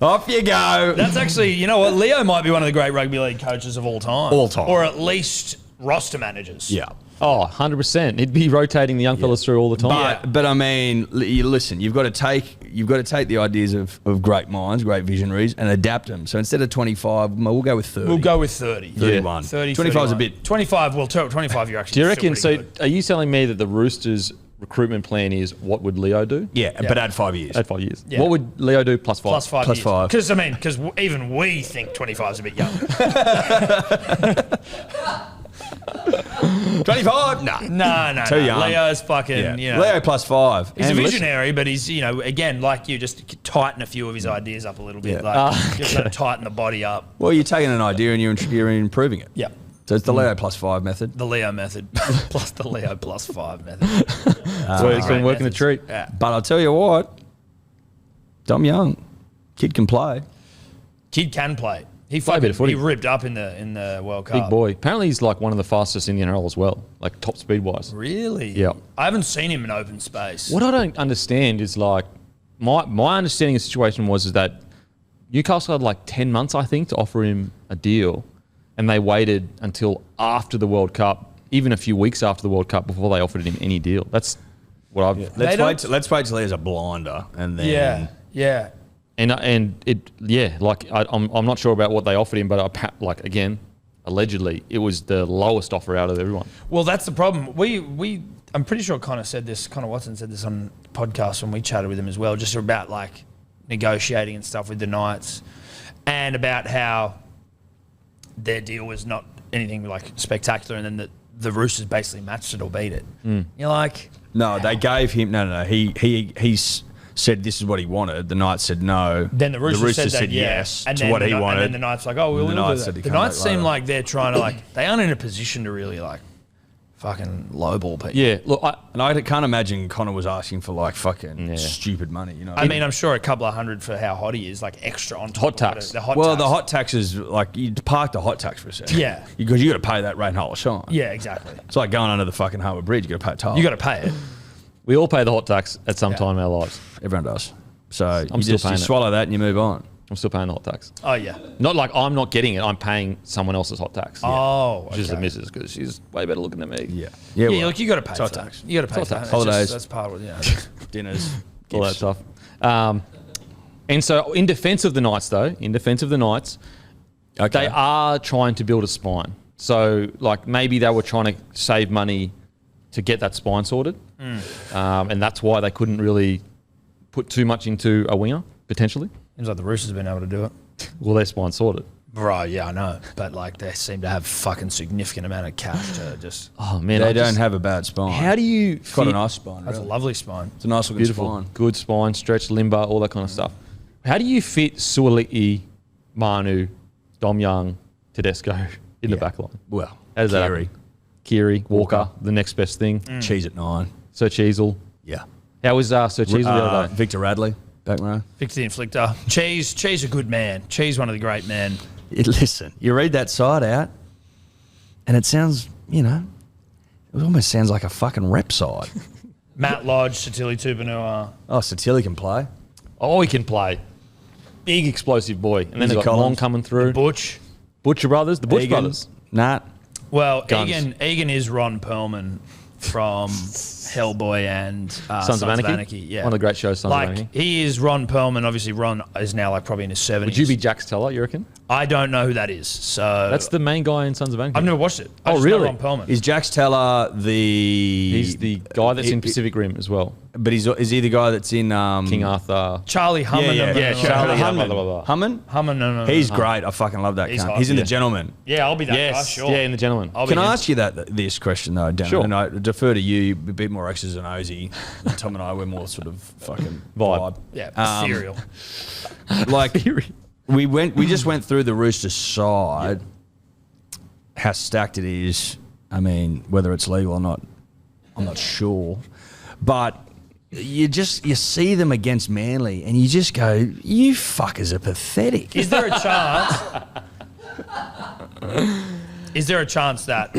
Off you go. That's actually, you know what? Leo might be one of the great rugby league coaches of all time. All time. Or at least roster managers. Yeah. Oh, 100%. He'd be rotating the young fellas through all the time. But I mean, listen, you've got to take the ideas of great minds, great visionaries, and adapt them. So instead of 25, we'll go with 30. We'll go with 30. 31. 30, 25 is a 31. bit. 25, well, 25 you're actually Do you still reckon, so pretty good. are you telling me that the Roosters recruitment plan is what would Leo do? Yeah, but add 5 years. At 5 years. Yeah. What would Leo do plus 5? Plus 5 Plus years. 5. Because even we think 25 is a bit young. 25? No. No. Too young. Leo's fucking, Yeah. you know. Leo plus 5. He's a And listen, visionary, but he's, you know, again, like you, just tighten a few of his ideas up a little bit. Yeah. Like, just got to tighten the body up. Well, you're taking an idea and you're improving it. Yeah. So it's the Leo plus 5 method. The Leo method. Plus the Leo plus 5 method. That's where he's been working a treat. Yeah. But I'll tell you what, Dom Young, kid can play. Kid can play. He Play a bit of footy. he ripped up in the World Cup. Big boy. Apparently he's like one of the fastest in the NRL as well, like top speed wise. Really? Yeah. I haven't seen him in open space. What I don't understand is like, my understanding of the situation is that Newcastle had like 10 months, I think, to offer him a deal, and they waited until after the World Cup even a few weeks after the World Cup before they offered him any deal. That's what I've. Let's wait till he has a blinder, and then Yeah. And I'm not sure about what they offered him, but again, allegedly it was the lowest offer out of everyone. Well, that's the problem. I'm pretty sure Connor Watson said this on the podcast when we chatted with him as well, just about like negotiating and stuff with the Knights, and about how their deal was not anything like spectacular, and then the Roosters basically matched it or beat it. You're like, no, they gave him no. He said this is what he wanted. The Knights said no. Then the Roosters said yes and to what he wanted. And then the Knights like, oh, we'll do that. The Knights seem like they're trying to they aren't in a position to really fucking lowball people. Yeah, look, I can't imagine Connor was asking for fucking stupid money. You know, I mean, I'm sure a couple of $100 for how hot he is, extra on top. Hot tax. The hot tax is you park the hot tax for a second. Yeah, because you got to pay that rain, hail, or shine. Yeah, exactly. It's like going under the fucking Harbour Bridge. You got to pay a toll. You got to pay it. We all pay the hot tax at some time in our lives. Everyone does. So I'm still paying you swallow that and you move on. I'm still paying the hot tax. Oh, yeah. Not like I'm not getting it. I'm paying someone else's hot tax. Oh, Which is the missus because she's way better looking than me. Yeah. Yeah, look, you got to pay for hot that. tax. You got to pay for that. Holidays. That's part of it, Dinners. All that stuff. And so in defence of the Knights, they are trying to build a spine. So maybe they were trying to save money to get that spine sorted. And that's why they couldn't really put too much into a winger, potentially. Seems like the Roosters have been able to do it. Well, their spine sorted. Bro, yeah, I know. But they seem to have fucking significant amount of cash to just... Oh, man. They don't have a bad spine. How do you... It's got a nice spine, That's a lovely spine. It's a nice looking Beautiful. spine. Good spine, stretch, limber, all that kind of stuff. How do you fit Suoli'i, Manu, Dom Young, Tedesco in the back line? Well, How does that happen? Kiri, Walker, the next best thing. Cheese at 9. Sir Cheezel. Yeah. How was Sir Cheezel the other day? Victor Radley, back row. Victor the Inflictor. Cheese a good man. Cheese one of the great men. Listen, you read that side out, and it sounds, it almost sounds like a fucking rep side. Matt Lodge, Satili Tupanua. Oh, Satili can play. Oh, he can play. Big explosive boy. And then Izzy they've got Collins. Long coming through. Butch. Butcher Brothers. The Butch Egan. Brothers. Nat. Well, Guns. Egan is Ron Perlman from Hellboy and Sons of Anarchy. Yeah. One of the great shows, Sons of Anarchy. He is Ron Perlman. Obviously, Ron is now probably in his 70s. Would you be Jax Teller, you reckon? I don't know who that is. So That's the main guy in Sons of Anarchy. I've never watched it. I Oh, just know really? Ron Perlman. Is Jax Teller the... He's the guy that's in Pacific Rim as well. But is he the guy that's in... King Arthur. Charlie Humman. Charlie Humman. blah, blah, blah. Humman? Humman, no. He's great. I fucking love that He's cunt. hot. He's in Yeah. The Gentleman. Yeah, I'll be that guy, Yes. sure. Yeah, in The Gentleman. I'll be Can I him. ask you this question, though, Dan? Sure. And I defer to you, a bit more X's and O's. Tom and I, we're more sort of fucking Vibe. vibe. Yeah, cereal. We just went through the Roosters side, how stacked it is. I mean, whether it's legal or not, I'm not sure. But you see them against Manly and you just go, you fuckers are pathetic. Is there a chance? Is there a chance that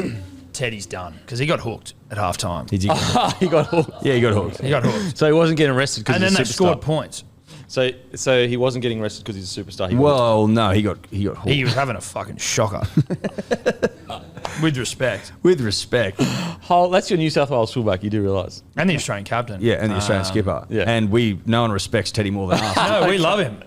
Teddy's done? Because he got hooked at halftime. He He got hooked. Yeah, he got hooked. He got hooked. So he wasn't getting arrested because And then he's a they superstar. scored points. So he wasn't getting arrested because he's a superstar. Well, no, he got hooked. He was having a fucking shocker. With respect. With respect. That's your New South Wales fullback. You do realise. And the Australian captain. Yeah, and the Australian skipper. yeah. And no one respects Teddy more than us. No, we love him.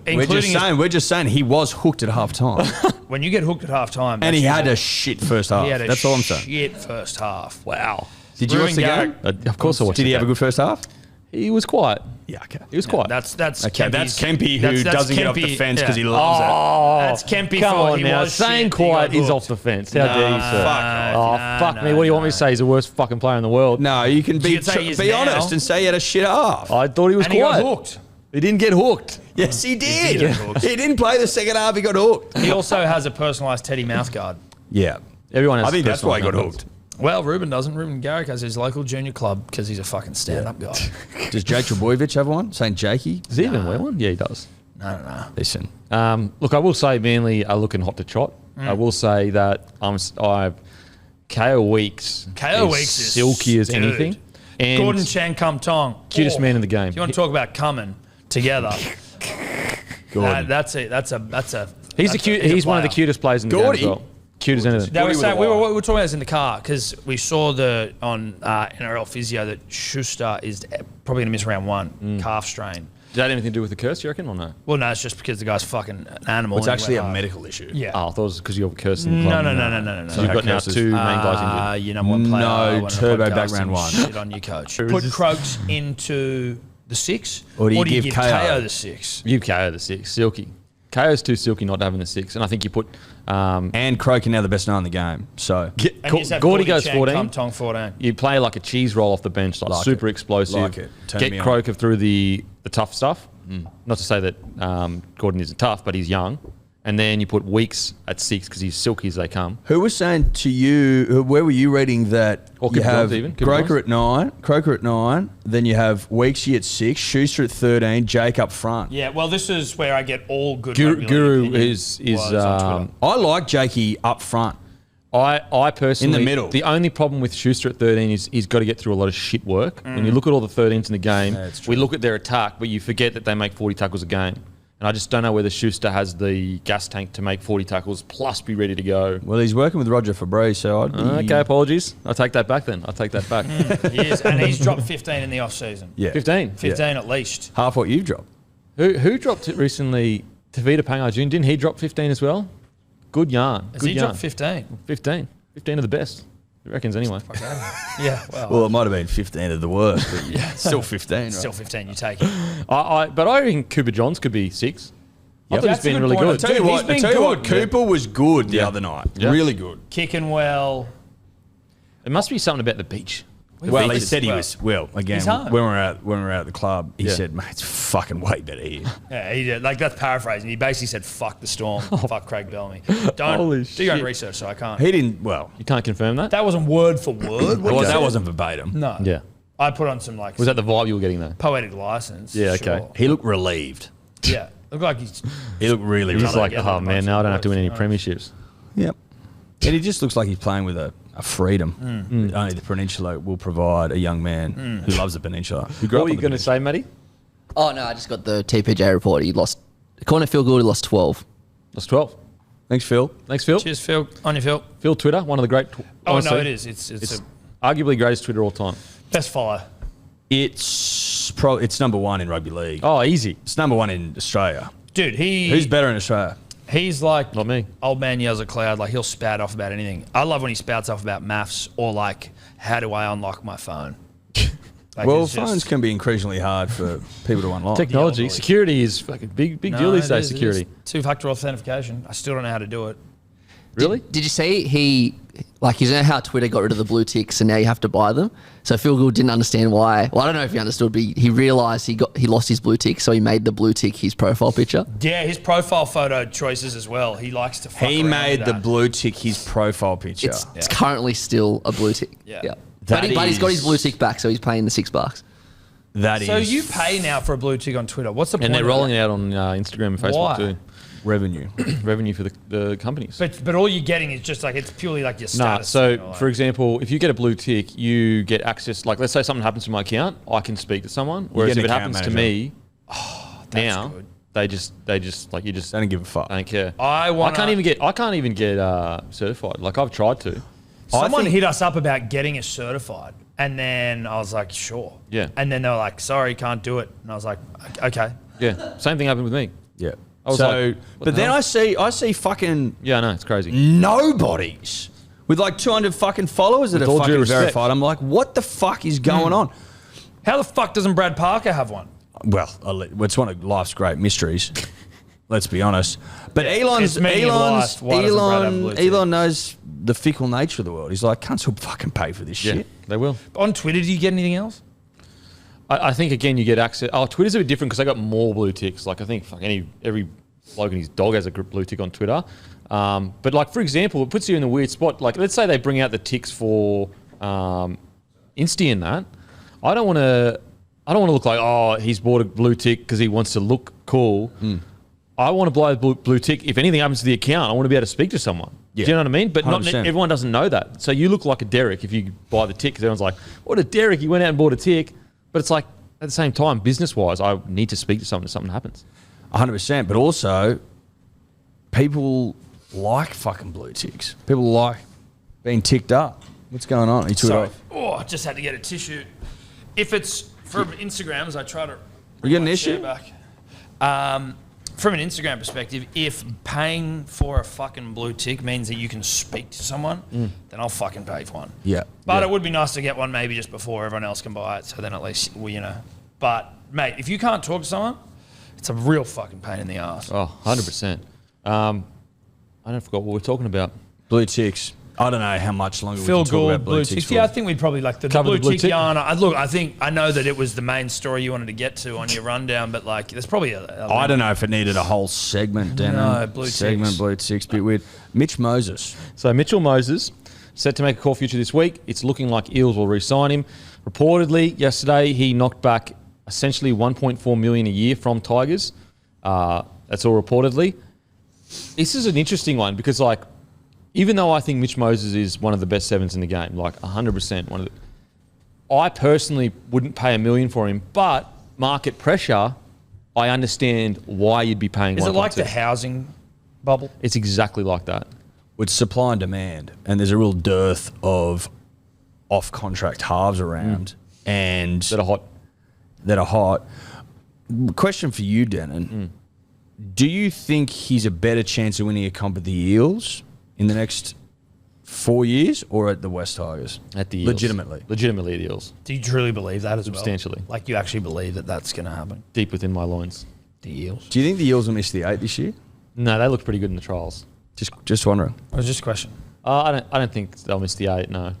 We're just saying he was hooked at half time. When you get hooked at half time. And he had a shit first half. He had a That's all I'm saying. shit first half. Wow. Did you watch the game? Of course I watched Did he the have a game. good first half? He was quiet. Yeah, okay. He was quiet. That's Okay, that's Kempy's- Kempy who that's doesn't get off the Kempy, fence because yeah. he loves That's Kempy Come for on he now. was Saying shit, he quiet got is hooked. off the fence. How dare you, sir? fuck. Fuck me. What do you want me to say? He's the worst fucking player in the world. it. No, you can be you say he is be now? honest and say he had a shit half. I thought he was And he quiet. got hooked. He didn't get hooked. Yes, he did. get hooked. He didn't play the second half. He got hooked. He also has a personalised Teddy mouthguard. Yeah. Everyone has I think that's why he got personal hooked. Well, Ruben doesn't. Ruben Garrick has his local junior club because he's a fucking stand-up guy. Does Jake Trebojevic have one? Saint Jakey? Does he even wear one? Yeah, he does. No. Listen. Look, I will say Manly are looking hot to trot. I will say that KO Weeks is silky as dude. anything. And Gordon Chan Kum Tong. Cutest man in the game. If you want to talk about coming together, that's it. That's a. He's one of the cutest players in the game as well. Cute as anything. They were Footy with saying, a we Y. were talking about this in the car because we saw on NRL Physio that Schuster is probably going to miss round 1, calf strain. Does that have anything to do with the curse, you reckon, or no? Well, no, it's just because the guy's fucking an animal. It's and he actually went a hard. medical issue. Yeah. Oh, I thought it was because you're cursing the club. No. So you've got now curses. 2 main guys injured. Your number one player. No, won a Turbo podcast back round and 1. Shit on you, coach. Put Croaks into the 6, Or do you give give KO? KO the 6? You KO the 6, silky. KO's too silky not having the 6, and I think you put. And Croak are now the best 9 in the game. So And you just have Gordy goes Chang 14. come Tong 14. You play like a cheese roll off the bench, like super explosive. Like it. Turn Get me on. Croker through the tough stuff. Not to say that Gordon isn't tough, but he's young. And then you put Weeks at 6 because he's silky as they come. who was saying to you, where were you reading that Or you Cooper have Johns even, Cooper Croker Johns. at 9, then you have Weeksy at 6, Schuster at 13, Jake up front. Yeah, well, this is where I get all good rugby league Guru opinion is was on Twitter. I like Jakey up front. I personally, In the middle. The only problem with Schuster at 13 is he's got to get through a lot of shit work. When you look at all the 13s in the game, Yeah, it's true. we look at their attack, but you forget that they make 40 tackles a game. And I just don't know whether Schuster has the gas tank to make 40 tackles plus be ready to go. Well, he's working with Roger Fabry, so I'd be... Okay, apologies. I'll take that back then. I'll take that back. He is, and he's dropped 15 in the off-season. Yeah. 15. 15 at least. Half what you've dropped. Who dropped it recently? Tavita Pangai Jr. Didn't he drop 15 as well? Good yarn. Has Good he yarn. dropped 15? 15. 15 of the best. He reckons anyway. Yeah, Well, it might have been 15 of the worst, but yeah, still 15, right? Still 15, you take it. But I reckon Cooper Johns could be 6. I thought That's he's a been good really point. good. I'll tell you what, I tell you what, Cooper was good the other night. Yeah. Really good. Kicking well. It must be something about the beach. Well, he beaches said he well. was. Well, again, He's home. when we were out at the club, he Yeah. said, "Mate, it's fucking way better here." Yeah, he did. Like, that's paraphrasing. He basically said, fuck the Storm. Fuck Craig Bellamy. Don't Holy do your own shit. research, so I can't. He didn't. Well, You can't confirm that? That wasn't word for word. well, What that you wasn't verbatim. said? No. Yeah. I put on some, like, Was that the vibe you were getting though? poetic license. Yeah, okay. Sure. He looked relieved. Yeah. Looked like he's... He looked really He's relieved. like, together oh a man, bunch now I of don't have to win any boys, premierships. Yep. And he just looks like he's playing with a freedom that only the peninsula will provide a young man who loves the peninsula. Who grew What up were you on the going to say, Matty? Oh, no, I just got the TPJ report. He lost, according to Phil Gould, he lost 12. That's 12. Thanks, Phil. Thanks, Phil. Cheers, Phil. On your Phil. Phil Twitter, one of the great. Oh, honestly, no, it is. It's a arguably greatest Twitter all time. best follow. It's number one in rugby league. Oh, easy. It's number one in Australia. Dude, Who's better in Australia? he's like Not me. old man yells at cloud. Like, he'll spout off about anything. I love when he spouts off about maths or, like, how do I unlock my phone? Like, Well, it's just- phones can be increasingly hard for people to unlock. Technology, Yeah, well, security is fucking big No, deal these it days. is, it Security. is. Two-factor authentication. I still don't know how to do it. Really? Did you see he, like, you know how Twitter got rid of the blue ticks and now you have to buy them? So Phil Gould didn't understand why. Well, I don't know if he understood, but he realised he lost his blue tick, so he made the blue tick his profile picture. Yeah, his profile photo choices as well. He likes to fuck He around made with the that. blue tick his profile picture. It's currently still a blue tick. Yeah. But, That but he's got his is- blue tick back, so he's paying the $6. That So is you pay now for a blue tick on Twitter. What's the point? And they're of rolling that? it out on Instagram and Facebook Why? too. revenue. Revenue for the companies. But all you're getting is just like, it's purely like your Nah, status. so thing, or like- for example, if you get a blue tick, you get access. Like, let's say something happens to my account, I can speak to someone. Whereas get if an it account happens to manager. me, now good. they just like you just Don't give a fuck. don't care. I can't even get certified. Like, I've tried to. Someone think- hit us up about getting us certified, and then I was like, sure. Yeah. And then they were like, sorry, can't do it. And I was like, okay. Yeah, same thing happened with me. Yeah. I was So, like, what but the then hell? I see fucking Yeah, I know, it's crazy. nobodies with like 200 fucking followers that With are all due fucking respect. verified. I'm like, what the fuck is going on? How the fuck doesn't Brad Parker have one? Well, it's one of life's great mysteries. Let's be honest. But Elon's it's meaning of life. Why doesn't Brad have a blue tick? Elon knows the fickle nature of the world. He's like, cunts will fucking pay for this Yeah, shit. they will. On Twitter, do you get anything else? I think again you get access. Oh, Twitter's a bit different because they got more blue ticks. Like, I think every bloke and his dog has a blue tick on Twitter. But like, for example, it puts you in a weird spot. Like, let's say they bring out the ticks for Insta and that. I don't want to look like, oh, he's bought a blue tick because he wants to look cool. I want to blow a blue tick. If anything happens to the account, I want to be able to speak to someone. Yeah. Do you know what I mean? But not 100%. everyone doesn't know that. So you look like a Derek if you buy the tick because everyone's like, what a Derek, he went out and bought a tick. But it's like, at the same time, business-wise, I need to speak to someone if something happens. 100%. But also, people like fucking blue ticks. People like being ticked up. What's going on? You took it Sorry. off. Oh, I just had to get a tissue. If it's from Instagrams, I try to. You got an my issue? chair back. From an Instagram perspective, if paying for a fucking blue tick means that you can speak to someone, then I'll fucking pay for one. Yeah. But it would be nice to get one maybe just before everyone else can buy it, so then at least But mate, if you can't talk to someone, it's a real fucking pain in the ass. Oh, 100%. I don't forgot what we're talking about. Blue ticks. I don't know how much longer Phil we can talk Gould, about blue ticks for. Yeah, I think we'd probably like the Cover blue the blue tick tick. yarn. I know that it was the main story you wanted to get to on your rundown, but like, there's probably I don't know if it needed a whole segment, Dan. No, blue ticks. Blue ticks, bit weird. Mitch Moses. So Mitchell Moses set to make a call future this week. It's looking like Eels will re-sign him. Reportedly, yesterday he knocked back essentially $1.4 million a year from Tigers. That's all reportedly. This is an interesting one because, like, even though I think Mitch Moses is one of the best sevens in the game, like 100%, I personally wouldn't pay $1 million for him, but market pressure, I understand why you'd be paying. Is it like 1.2. the housing bubble? It's exactly like that. With supply and demand, and there's a real dearth of off-contract halves around, and That are hot. Question for you, Denon. Do you think he's a better chance of winning a comp at the Eels in the next 4 years or at the West Tigers? At the Eels. Legitimately. Legitimately at the Eels. Do you truly believe that as Substantially. well? Like, you actually believe that that's going to happen? Deep within my loins. The Eels? Do you think the Eels will miss the 8 this year? No, they look pretty good in the trials. Just wondering. It was just a question. I don't think they'll miss the 8, no.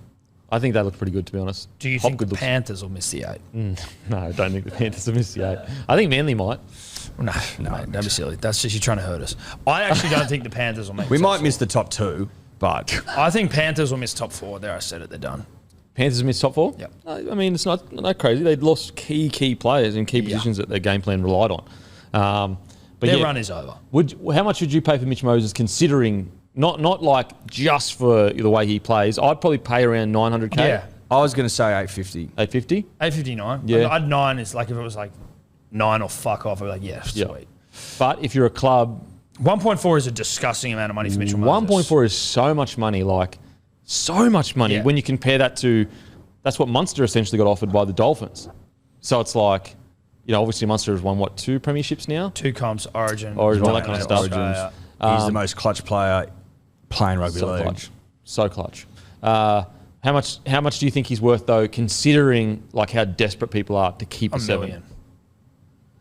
I think they look pretty good, to be honest. Do you think the Hopgood looks- Panthers will miss the 8? No, I don't think the Panthers will miss the 8. I think Manly might. No, mate, don't be silly. That's just you trying to hurt us. I actually don't think the Panthers will make We top might four. miss the top 2, but I think Panthers will miss top 4. There, I said it. They're done. Panthers missed top 4? Yep. I mean, it's not crazy. They'd lost key players in key positions that their game plan relied on. But Their yeah, run is over. how much would you pay for Mitch Moses, considering not like just for the way he plays? I'd probably pay around $900K. Yeah. I was going to say 850. 850. 859. Yeah. I'd 9 is like if it was like 9 or fuck off. I'd be like, yeah, Yeah. sweet. But if you're a club, 1.4 is a disgusting amount of money for Mitchell Moses. 1.4 is so much money, like so much money. Yeah. When you compare that to, that's what Munster essentially got offered by the Dolphins. So it's like, obviously Munster has won 2 premierships now. 2 comps, Origin, all that kind of stuff. Australia. He's the most clutch player playing rugby So league. clutch, so clutch. How much do you think he's worth though, considering like how desperate people are to keep a $1 7? million.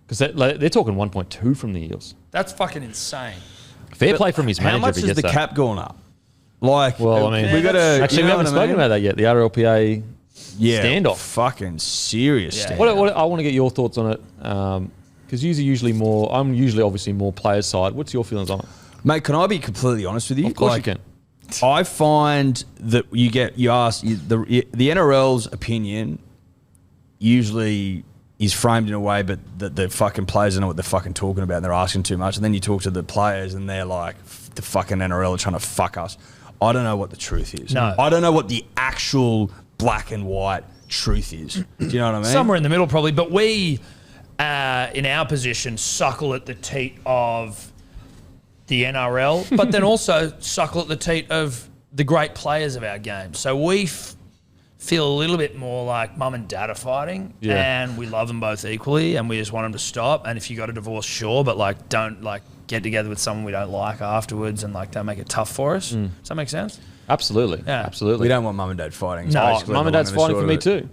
Because they're talking 1.2 from the Eels. That's fucking insane. Fair play from his manager. How much if he has the gets that. cap gone up? Like, Well, I mean, we got to actually we haven't spoken about that yet. The RLPA standoff. Fucking serious Yeah. standoff. What I want to get your thoughts on it, because I'm usually obviously more players' side. What's your feelings on it? Mate, can I be completely honest with you? Of course you can. I find that you ask the NRL's opinion usually is framed in a way, but the fucking players don't know what they're fucking talking about and they're asking too much. And then you talk to the players and they're like, the fucking NRL are trying to fuck us. I don't know what the truth is. No. I don't know what the actual black and white truth is. Do you know what I mean? Somewhere in the middle, probably. But we, in our position, suckle at the teat of the NRL, but then also suckle at the teat of the great players of our game. So we feel a little bit more like mum and dad are fighting, and we love them both equally, and we just want them to stop. And if you got a divorce, sure, but like don't like get together with someone we don't like afterwards, and like don't make it tough for us. Does that make sense? Absolutely. Yeah. Absolutely. we don't want mum and dad fighting. No, Basically Mum and the Dad's long fighting and for the me short of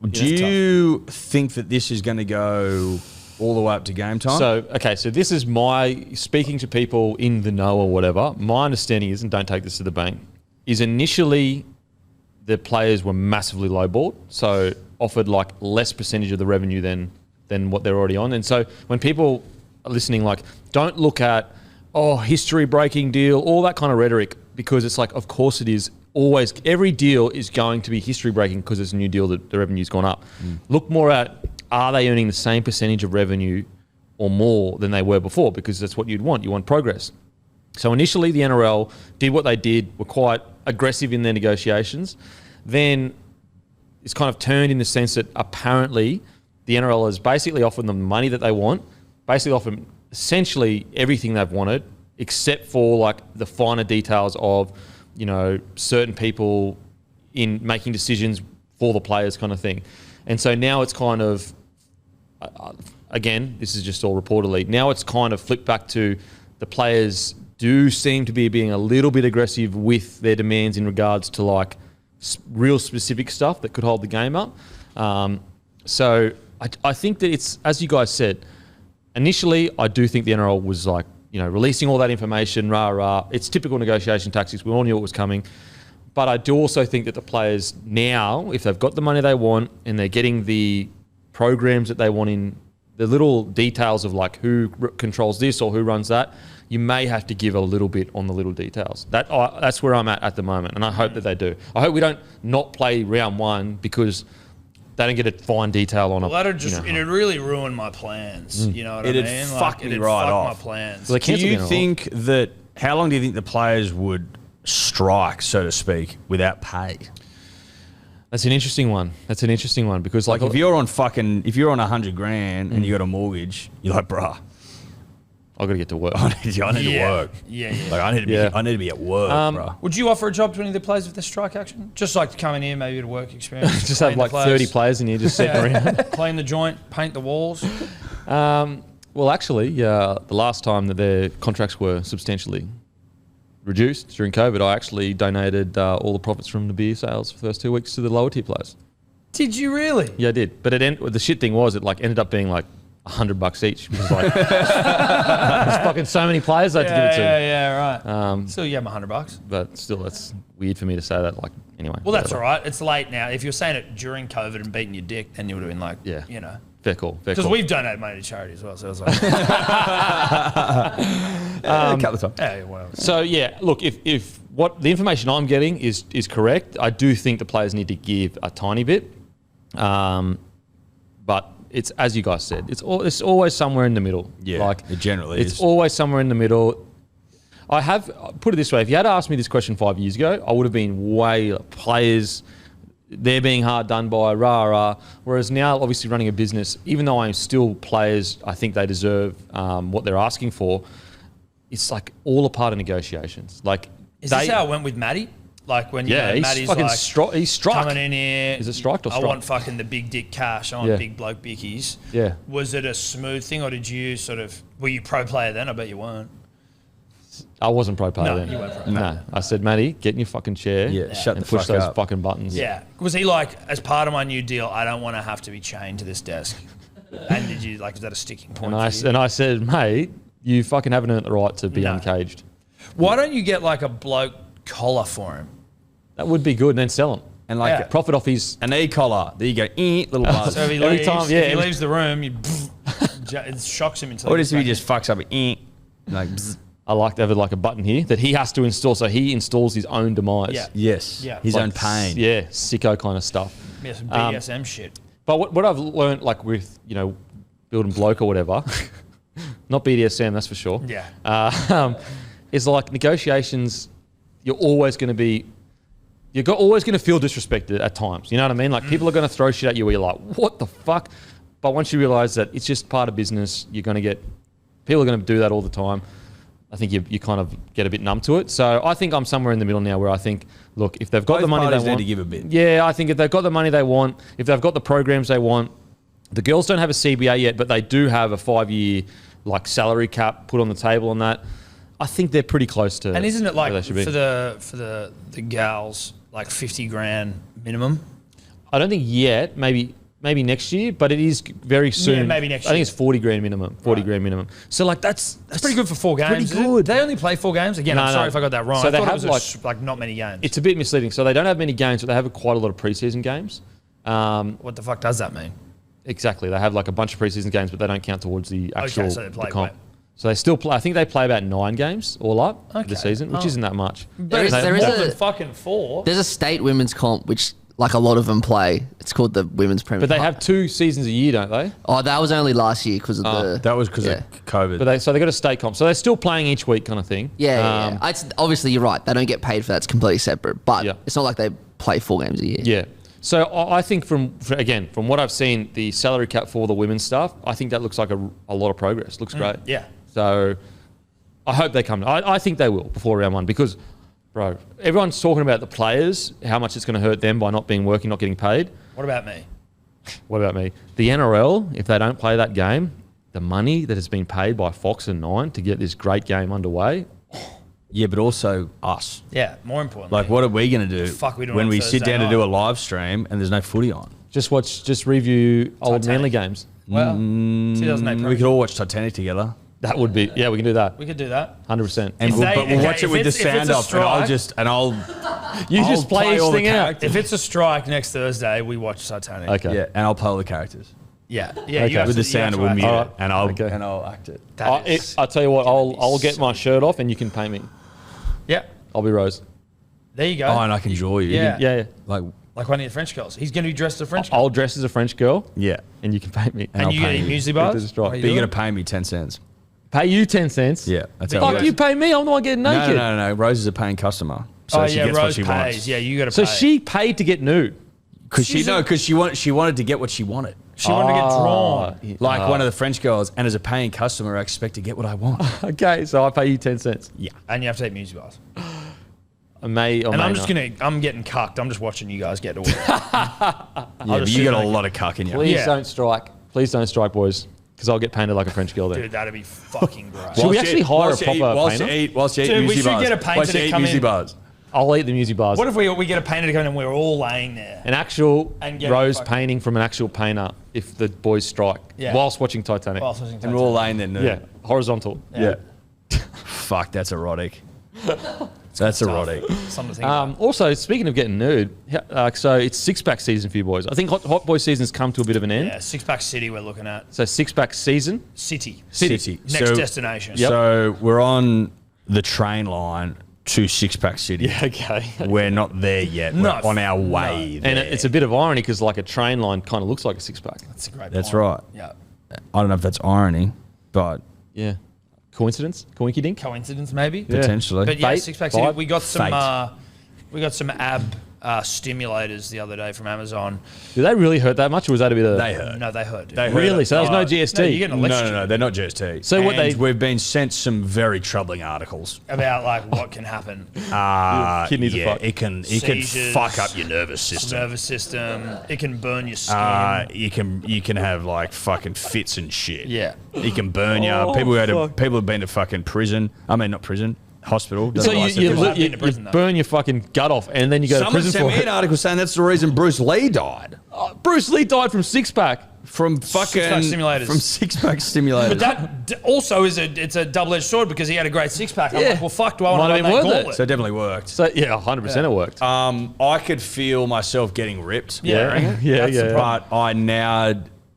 it. too. Do you think that this is going to go all the way up to game time? So this is my speaking to people in the know or whatever. My understanding is, and don't take this to the bank, is initially the players were massively lowballed, so offered like less percentage of the revenue than what they're already on. And so when people are listening, like, don't look at history breaking deal, all that kind of rhetoric, because it's like, of course it is. Always, every deal is going to be history breaking because it's a new deal that the revenue's gone up. Look more at, are they earning the same percentage of revenue or more than they were before? Because that's what you'd want. You want progress. So initially the NRL did what they did, were quite aggressive in their negotiations. Then it's kind of turned in the sense that apparently the NRL has basically offered them the money that they want, basically offered them essentially everything they've wanted, except for like the finer details of, certain people in making decisions for the players kind of thing. And so now it's kind of, again, this is just all reportedly, now it's kind of flipped back to the players do seem to be being a little bit aggressive with their demands in regards to like real specific stuff that could hold the game up. So I think that it's, as you guys said, initially I do think the NRL was like, releasing all that information, it's typical negotiation tactics. We all knew it was coming. But I do also think that the players now, if they've got the money they want and they're getting the programs that they want in, the little details of like who controls this or who runs that, you may have to give a little bit on the little details. That's where I'm at the moment, and I hope that they do. I hope we don't not play round one because they don't get a fine detail on it. Well, it'd really ruin my plans. You know what I mean? It'd fuck me it'd right fuck off. my plans. So Do you think that, how long do you think the players would strike, so to speak, without pay? That's an interesting one. Because Like if you're on $100 grand and you got a mortgage, you're like, bruh, I've got to get to work. I need to work. Yeah. Like I need to be at work, bruh. Would you offer a job to any of the players if there's strike action? Just like to come in here, maybe to work experience. Just have like 30 players in here just sitting around. Clean the joint, paint the walls. Well, actually, the last time that their contracts were substantially reduced during COVID, I actually donated all the profits from the beer sales for the first 2 weeks to the lower tier players. Did you really? Yeah, I did. But the shit thing was, it like ended up being like $100 each. Because like, there's fucking so many players I had to give it to. Yeah, right. Still, you have $100. But still, that's weird for me to say that. Like, anyway. Well, that's all right. It's late now. If you're saying it during COVID and beating your dick, then you would have been like, Fair call. Because we've donated money to charity as well. So it was like, A couple of times. yeah, well. So yeah, look, if what the information I'm getting is correct, I do think the players need to give a tiny bit, but it's, as you guys said, it's always somewhere in the middle. Yeah, like it generally is. It's always somewhere in the middle. I have put it this way: if you had asked me this question 5 years ago, I would have been way players. They're being hard done by, whereas now, obviously running a business, even though I'm still players, I think they deserve what they're asking for. It's like all a part of negotiations. Like, Is this how it went with Matty? Like when he's Matty's fucking like he's struck. coming in here. Is it striked or I struck? want fucking the big dick cash. I want big bloke bickies. Yeah. Was it a smooth thing, or did you were you pro player then? I bet you weren't. I wasn't pro player No, then. you weren't pro No, I said, Matty, get in your fucking chair. Yeah, shut and the push fuck those up. fucking buttons. Yeah. Was he like, as part of my new deal, I don't want to have to be chained to this desk? And did you is that a sticking point? And I said, mate, you fucking haven't earned the right to be uncaged. Why don't you get like a bloke collar for him? That would be good, and then sell him. And like Yeah. Profit off his. an e-collar. There you go. Little buzz. So if he Every leaves, time, yeah, if he every- leaves the room, it shocks him into. What if he just fucks up? Like, bzz. I like to have like a button here that he has to install, so he installs his own demise. Yeah. Yes. Yeah. His Like, own pain. Yeah, sicko kind of stuff. Yeah, some BDSM shit. But what I've learned, like with building Bloke or whatever, not BDSM, that's for sure. Yeah. Is like negotiations. You're always going to be. Always going to feel disrespected at times. You know what I mean? Like people are going to throw shit at you where you're like, what the fuck? But once you realise that it's just part of business, you're going to get. People are going to do that all the time. I think you kind of get a bit numb to it. So I think I'm somewhere in the middle now where I think, look, if they've got Both the money they parties need want, to give a bit. Yeah, I think if they've got the money they want, if they've got the programs they want, the girls don't have a CBA yet, but they do have a 5-year like salary cap put on the table on that. I think they're pretty close to. And isn't it like where they should be. for the gals like 50 grand minimum? I don't think yet. Maybe next year, but it is very soon. Yeah, maybe next I think year. it's 40 grand minimum. 40 grand minimum. So like that's Pretty good for 4 games. Pretty isn't it? good. They only play 4 games. Again, No, I'm sorry no. if I got that wrong. So I they thought have, it was like not many games. It's a bit misleading. So they don't have many games, but they have quite a lot of preseason games. What the fuck does that mean? Exactly. They have like a bunch of preseason games, but they don't count towards the actual so they play the comp. way- So they still play. I think they play about 9 games all up for Okay. the season, which isn't that much. There is More a- than fucking 4. There's a state women's comp which like a lot of them play. It's called the Women's Premier. But they have 2 seasons a year, don't they? Oh, that was only last year because of the. That was because yeah. of COVID. But they got a state comp, so they're still playing each week, kind of thing. Yeah. It's, obviously, you're right. They don't get paid for that. It's completely separate. But Yeah. it's not like they play 4 games a year. Yeah. So I think from what I've seen, the salary cap for the women's stuff, I think that looks like a lot of progress. Looks great. Yeah. So I hope they come. I think they will before round one because, bro, everyone's talking about the players, how much it's going to hurt them by not being working, not getting paid. What about me? What about me? The NRL, if they don't play that game, the money that has been paid by Fox and Nine to get this great game underway. Yeah, but also us. Yeah, more importantly. Like, what are we going to do Fuck, we do it when on we sit Thursday down to do a night. live stream and there's no footy on? Just review old Titanic. Manly games. Well, 2008 We could all watch Titanic together. That would be, yeah, we can do that. We could do that. 100%. And If we'll, they- but we'll okay, watch it if with the it's- if it's sound a off, and I'll You I'll just play each all the thing out. characters. If it's a strike next Thursday, we watch Titanic. Okay. Yeah, and I'll play all the characters Yeah. Okay. You have with to- the you have sound. to We'll act mute it. it, and I'll Okay. and I'll act it. That is- I'll tell you what, gonna be I'll get my shirt off and you can pay me. Yeah. I'll be Rose. There you go. Oh, and I can draw you. Yeah. Yeah. Like, Like one of the French girls. He's going to be dressed as a French girl. I'll dress as a French girl yeah. and you can pay me. And And I'll you pay get you. muesli Get bars? to the strike. What are you But you're doing? going to pay me 10 cents. Pay you 10 cents? Yeah, that's how But it Fuck, works. you pay me. I'm the one getting naked. No. Rose is a paying customer. So Oh, she yeah, gets what Rose she pays. wants. Yeah, you got to So pay. she paid to get nude. Because She's she wanted to get what she wanted. She wanted to get drawn. Like one of the French girls, and as a paying customer, I expect to get what I want. Okay, so I pay you 10 cents. Yeah. And you have to take muesli bars. I may or And may I'm just not. going to, I'm getting cucked. I'm just watching you guys get to work. Yeah, but just you sit got a like- lot of cuck in you. Please Yeah. don't strike. Please don't strike, boys. Because I'll get painted like a French girl there. Dude, that'd be fucking great. Should we actually hire a whilst you proper whilst painter? Whilst you eat Dude, we muesli should bars. get a painter Whilst you to eat come muesli in. bars. I'll eat the music bars. What if we get a painter to come in and we're all laying there? An actual And get rose fucking- painting from an actual painter if the boys strike Yeah. whilst watching Titanic. Whilst listening to And we're all laying there nude. Yeah, horizontal. Yeah. Fuck, that's erotic. That's erotic. Something to think about. Also, speaking of getting nude, so it's six-pack season for you boys. I think Hot Boy season's come to a bit of an end. Yeah, six-pack city we're looking at. So six-pack season. City. City. Next So- destination. So we're on the train line to Six-Pack City. Yeah, okay. We're not there yet. We're No, on our way no. there. And it's a bit of irony because like a train line kind of looks like a six-pack. That's a great That's point. right. Yeah. I don't know if that's irony, but Yeah. Coincidence? Coinkydink? Coincidence, maybe? Yeah. potentially. But yeah, Fate, six-pack city. vibe, We got some fate. ab stimulators the other day from Amazon. Did they really hurt that much or was that a bit of... they hurt. No, they hurt. They hurt. Really? So there's no GST? No, you're getting No, electrocuted they're not GST. So what And they- we've been sent some very troubling articles. about like what can happen. kidneys are yeah, fucked. it can Seizures, fuck up your nervous system. Nervous system. It can burn your skin. You can have like fucking fits and shit. Yeah. You can burn you. Oh, People fuck. have been to fucking prison. I mean, not prison, hospital. So Doesn't you, like you, people. have been to prison, you though. burn your fucking gut off and then you go to Someone prison sent for me an it. article saying that's the reason Bruce Lee died Bruce Lee died from six-pack. from fucking Six-pack stimulators. From six-pack stimulators. But that also is a double-edged sword because he had a great six-pack. I'm Yeah. like, well, fuck, do I want Might to have run been that worth it. gauntlet? So it definitely worked. So yeah, 100% it worked. I could feel myself getting ripped. Yeah. yeah, yeah, That's the yeah. problem. But I now,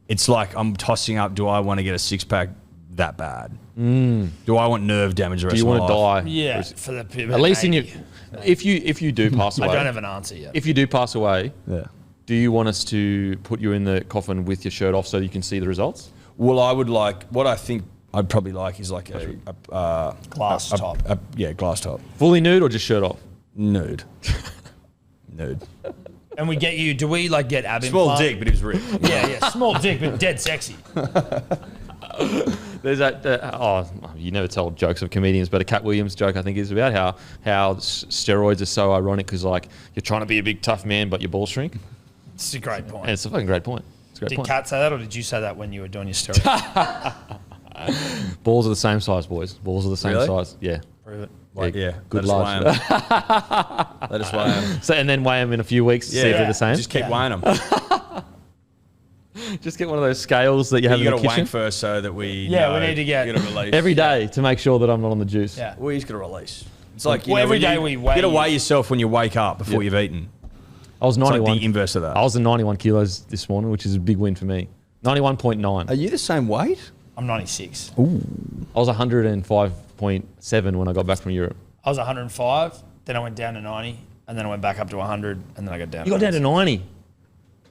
it's like I'm tossing up. Do I want to get a six-pack that bad? Do I want nerve damage the rest Do you of my want to life? die? Yeah, for the At least in your, maybe. if you do pass I away, don't have an answer yet. if you do pass away, Yeah. do you want us to put you in the coffin with your shirt off so you can see the results? Well, I would like. What I think I'd probably like is like a Glass top. Yeah, glass top. Fully nude or just shirt off? Nude. Nude. And we get you. Do we like get ab Small implant? dick, but he was ripped. Yeah, small dick, but dead sexy. There's that. You never tell jokes of comedians, but a Cat Williams joke I think is about how steroids are so ironic because like you're trying to be a big tough man, but your balls shrink, It's a great point. and it's a fucking great point. It's a great Did point. Kat say that, or did you say that when you were doing your steroids? Balls are the same size, boys. Balls are the same Really? size. Yeah. Prove it. Like, yeah. Good let large. us weigh 'em. Let us weigh 'em. So and then weigh them in a few weeks to see if they're the same. Just keep weighing them. Just get one of those scales that you have You in got the to kitchen wank first so that we. Yeah, know we need to get- You got to release every day to make sure that I'm not on the juice. Yeah. Well, you just got to release. It's like you Well, know, every when day you, we You weigh got to you. weigh yourself when you wake up before Yep. you've eaten. I was It's like 91. the inverse of that. I was at 91 kilos this morning, which is a big win for me. 91.9. Are you the same weight? I'm 96. I was 105.7 when I got back from Europe. I was 105, then I went down to 90, and then I went back up to 100, and then I got down. You got down to 90.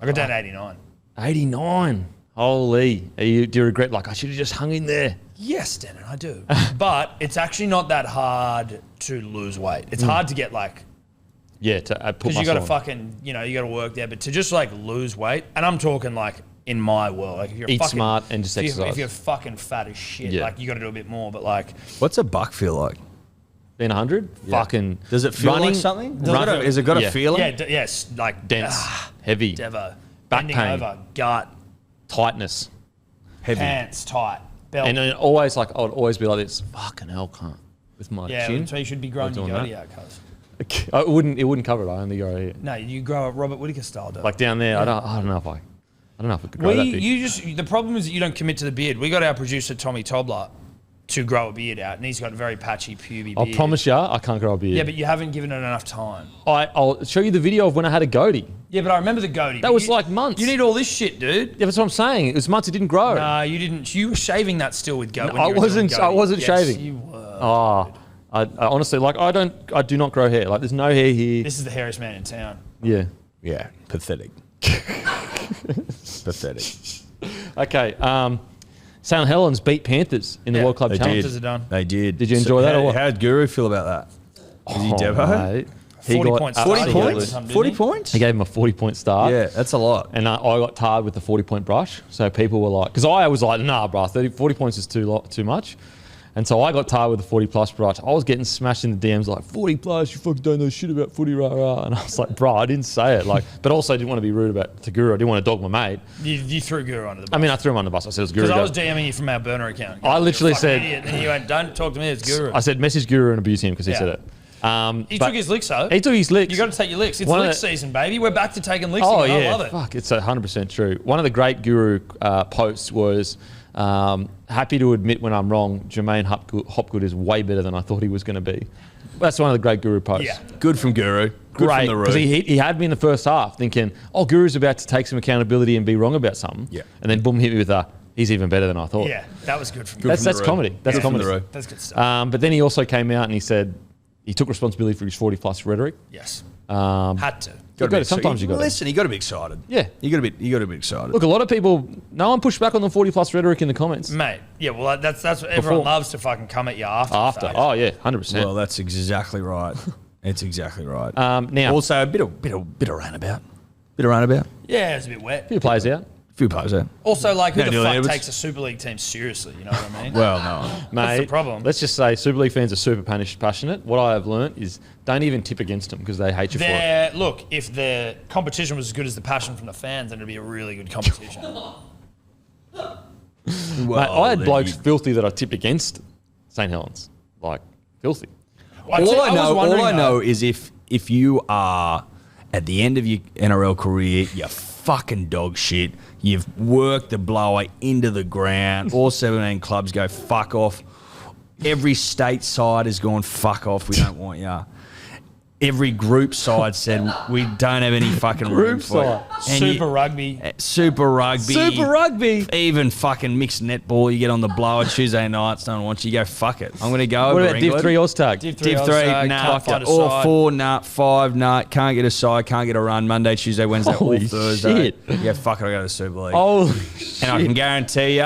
I got down to 89. 89. Holy. Do you regret, like, I should have just hung in there? Yes, Denon, I do. But it's actually not that hard to lose weight. It's hard to get like, Yeah, to put because muscle you got to on. fucking, you got to work there. But to just like lose weight, and I'm talking like in my world. Like if you're Eat smart and just exercise. If you're fucking fat as shit, Yeah. like you got to do a bit more. But like, What's a buck feel like? Being 100? Fucking. Does it feel running, like something? Run, Has it got Yeah. a feeling? yeah, yes, like dense, heavy, Devo, Back bending pain. over, gut, tightness. Heavy. pants tight, belt. And then always like, I would always be like this, fucking hell, can't. With my yeah, chin. so you should be growing your doing goatee that. out, cuz. It wouldn't cover it. I only go here. No, you grow a Robert Whittaker style, though. Like down there, I don't know if I could grow that big. The problem is that you don't commit to the beard. We got our producer Tommy Tobler to grow a beard out, and he's got a very patchy puby I'll beard. promise you, I can't grow a beard. Yeah, but you haven't given it enough time. I'll show you the video of when I had a goatee. Yeah, but I remember the goatee. That but was like months. You need all this shit, dude. Yeah, that's what I'm saying. It was months it didn't grow. No, you didn't. You were shaving that still with goat. No, I wasn't Yes, shaving. You were. Oh, I honestly, like, I do not grow hair. Like, there's no hair here. This is the hairiest man in town. Yeah. Yeah, pathetic. Pathetic. Okay. St. Helens beat Panthers in the Yeah, World Club They Challenge. Panthers are done. They did. Did you enjoy that or what? How did Guru feel about that? Is he Devo? Mate. He 40 got points. 40 absolutely- points? Didn't 40 he? points? He gave him a 40-point start. Yeah, that's a lot. And I got tired with the 40-point brush. So people were like, because I was like, nah, bro, 40 points is too much. And so I got tired with the 40-plus brush. I was getting smashed in the DMs like, 40-plus, you fucking don't know shit about footy, rah, rah. And I was like, bro, I didn't say it. Like, but also I didn't want to be rude to Guru. I didn't want to dog my mate. You threw Guru under the bus. I mean, I threw him on the bus. I said, it was Guru. Because I Go. was DMing you from our burner account. I literally You're a fucking said- idiot. And you went, don't talk to me, it's Guru. I said, message Guru and abuse him because he Yeah. said it. He But took his licks, though. He took his licks. You got to take your licks. It's One of lick the- season, baby. We're back to taking licks Oh, again. yeah. I love it. Fuck, it's 100% true. One of the great Guru posts was, happy to admit when I'm wrong, Jermaine Hopgood is way better than I thought he was going to be. That's one of the great Guru posts. Yeah. Good from Guru. Good Great, from the because root. he had me in the first half thinking, oh, Guru's about to take some accountability and be wrong about something. Yeah. And then boom, hit me with he's even better than I thought. Yeah, that was good from Good Guru. from That's the root. comedy. That's Good from comedy. the root. That's good stuff. But then he also came out and he said he took responsibility for his 40-plus rhetoric. Yes. Had to. Sometimes you got to. Listen, you got to be excited. Yeah. You got to be excited. Look, a lot of people, no one pushed back on the 40-plus rhetoric in the comments. Mate, yeah, well, that's what everyone Before. loves to fucking come at you after. the After. fact. Oh, yeah, 100%. Well, that's exactly right. It's exactly right. Now, Also, a bit of runabout. Bit of runabout. Yeah, it's a bit wet. a few players out. Few players out. Also, like, who No, the Dylan fuck Edwards. takes a Super League team seriously? You know what I mean? Well, no. Mate, the problem. let's just say Super League fans are super passionate. What I have learnt is don't even tip against them because they hate you for it. Look, if the competition was as good as the passion from the fans, then it'd be a really good competition. Mate, I had blokes filthy that I tipped against St. Helens. Like, filthy. All I wondering, know is if you are at the end of your NRL career, you're fucking dog shit. You've worked the blower into the ground. All 17 clubs go fuck off. Every state side has gone fuck off. We don't want ya. Every group side said we don't have any fucking room Group for side. it. And Super Rugby. Super Rugby. Super Rugby. Even fucking mixed netball. You get on the blower Tuesday nights, don't want you. You go, fuck it. I'm going to go What over about Div England. 3 Oztag? Div Div 3, Oztag, nah. can't find a Or side. 4, nah. 5, nah. Can't get a side, can't get a run. Monday, Tuesday, Wednesday, Holy all Thursday. shit. Yeah, fuck it, I go to the Super League. Oh, and I can guarantee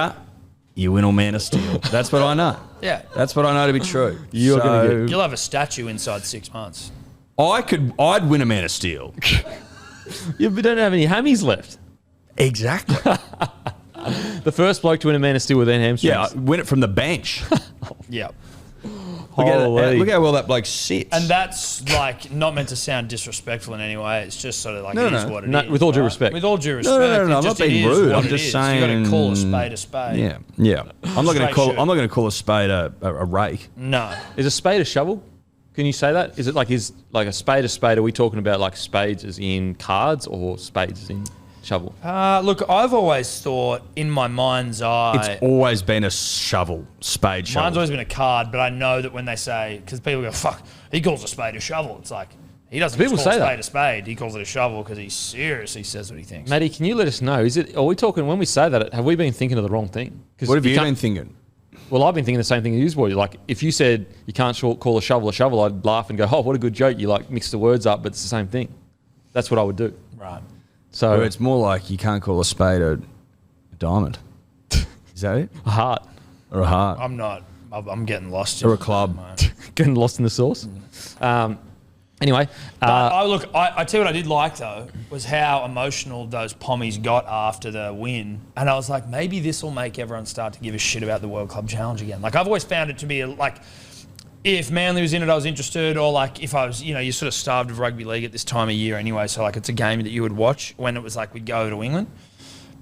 you win all Man of Steel. That's what I know. Yeah. That's what I know to be true. You're gonna You'll have a statue inside 6 months. I'd win a Man of Steel. you don't have any hammies left. Exactly. The first bloke to win a Man of Steel with their hamstrings. Yeah, I'd win it from the bench. Yeah. Holy. Look how well that bloke sits. And that's like not meant to sound disrespectful in any way. It's just sort of like No, it is no. what it is. No, with all due right? respect. With all due respect. No, I'm it not just- being it is rude. what I'm it just is. saying. You got to call a spade a spade. Yeah. I'm not going Straight shoot. to call a spade a rake. No. Is a spade a shovel? Can you say that? Is it like a spade a spade? Are we talking about like spades as in cards or spades as in shovel? Look, I've always thought in my mind's eye. It's always been a shovel, spade shovel. Mine's always been a card, but I know that when they say, because people go, fuck, he calls a spade a shovel. It's like, he doesn't People just call say a that. spade a spade. He calls it a shovel because he seriously says what he thinks. Matty, can you let us know? Are we talking, when we say that, have we been thinking of the wrong thing? 'Cause What have you can't- been thinking? Well, I've been thinking the same thing as you, boy. Like, if you said you can't call a shovel, I'd laugh and go, oh, what a good joke. You like mix the words up, but it's the same thing. That's what I would do. Right. So, Or it's more like you can't call a spade a diamond. Is that it? a heart. Or a heart? I'm getting lost. Or a club. Getting lost in the sauce. Anyway, I tell you what I did like though was how emotional those pommies got after the win, and I was like, maybe this will make everyone start to give a shit about the World Club Challenge again. Like I've always found it to be like, if Manly was in it, I was interested, or like if I was, you're sort of starved of rugby league at this time of year anyway, so like it's a game that you would watch when it was like we'd go to England.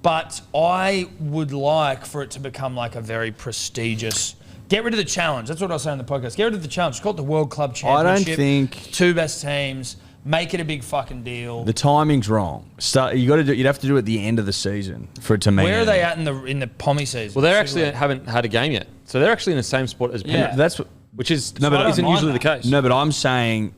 But I would like for it to become like a very prestigious. Get rid of the challenge. That's what I was saying in the podcast. Get rid of the challenge. It's called the World Club Championship. I don't think 2 best teams. Make it a big fucking deal. the timing's wrong. You'd have to do it at the end of the season for it to mean. Where are they at in the pommy season? well, they actually haven't had a game yet, so they're actually in the same spot as Penrith. That's what. Which is No, but isn't mind usually that. the case. No, but I'm saying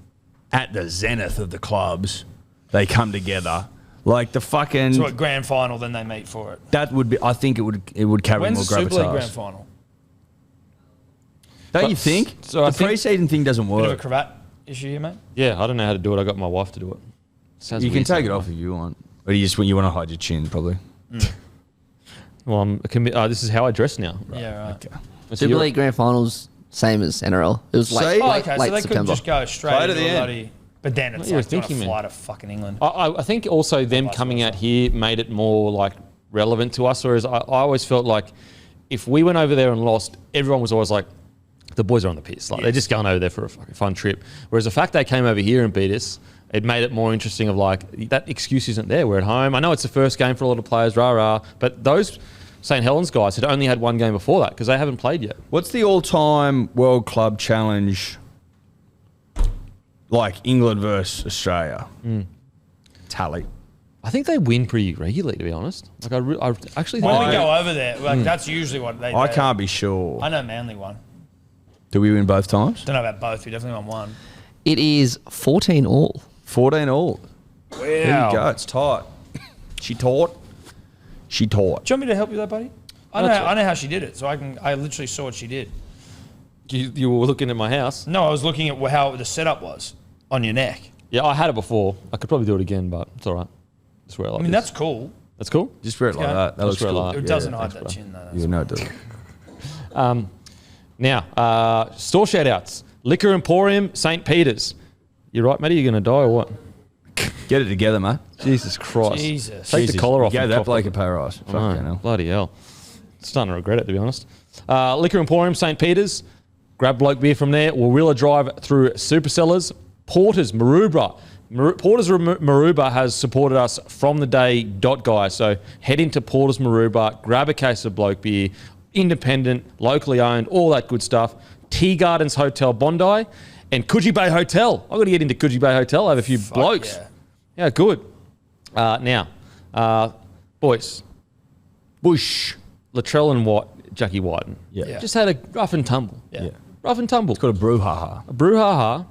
at the zenith of the clubs, they come together. Like the fucking. So at grand final, then they meet for it. That would be. I think it would carry When's more the Super League grand gravitas. final? Don't you think? So the I think- pre-season thing doesn't Bit of a work. cravat issue here, mate. Yeah, I don't know how to do it. I got my wife to do it. Sounds You can weird take saying it off if you want, but you want to hide your chin probably. Well, I'm a this is how I dress now. Yeah, right. Okay. That's Super your- League Grand Finals, same as NRL. It was See? late, Oh, late, okay, late so they September. could just go straight Play to into the a end. bloody. But then it's What you were like doing a thinking, man. flight to fucking England. I think also them Vice coming versa. out here made it more like relevant to us. Whereas I always felt like if we went over there and lost, everyone was always like, the boys are on the piss. Like they're just going over there for a fucking fun trip. Whereas the fact they came over here and beat us, it made it more interesting of like, that excuse isn't there. We're at home. I know it's the first game for a lot of players, rah. But those St. Helens guys had only had one game before that because they haven't played yet. What's the all-time World Club Challenge? Like England versus Australia. Tally. I think they win pretty regularly, to be honest. Like I actually think When they we do. go over there, like that's usually what they do. I can't be sure. I know Manly won. Do we win both times? Don't know about both. We definitely won one. It is 14 all. 14 all. Wow. There you go. It's tight. She taught. Do you want me to help you with that, buddy? That's right. I know how she did it, so I literally saw what she did. You were looking at my house. No, I was looking at how the setup was on your neck. Yeah, I had it before. I could probably do it again, but it's all right. Just wear it like I mean, this. that's cool. That's cool. Just wear it like Okay. that. That looks wear it cool. like It that. doesn't hide thanks, that bro. chin, though. Yeah, no, it doesn't. Now, store shout-outs. Liquor Emporium, St. Peter's. You right, Matty? You going to die or what? Get it together, mate. Jesus Christ. Jesus. Take the collar off. Gave and that cough bloke it. a pay rise. I know, Fucking hell. bloody hell. Starting to regret it, to be honest. Liquor Emporium, St. Peter's. Grab Bloke beer from there. Warilla Drive through Supercellars. Porter's, Maroubra. Porter's Maroubra has supported us from the day guys. So head into Porter's Maroubra, grab a case of Bloke beer, independent, locally owned, all that good stuff. Tea Gardens Hotel Bondi and Coogee Bay Hotel. I've got to get into Coogee Bay Hotel. I have a few blokes. yeah. Yeah, good. Now, boys, Bush, Latrell and Jackie Whiten. Yeah. Just had a rough and tumble. Yeah. Rough and tumble. It's got a brouhaha. A brouhaha.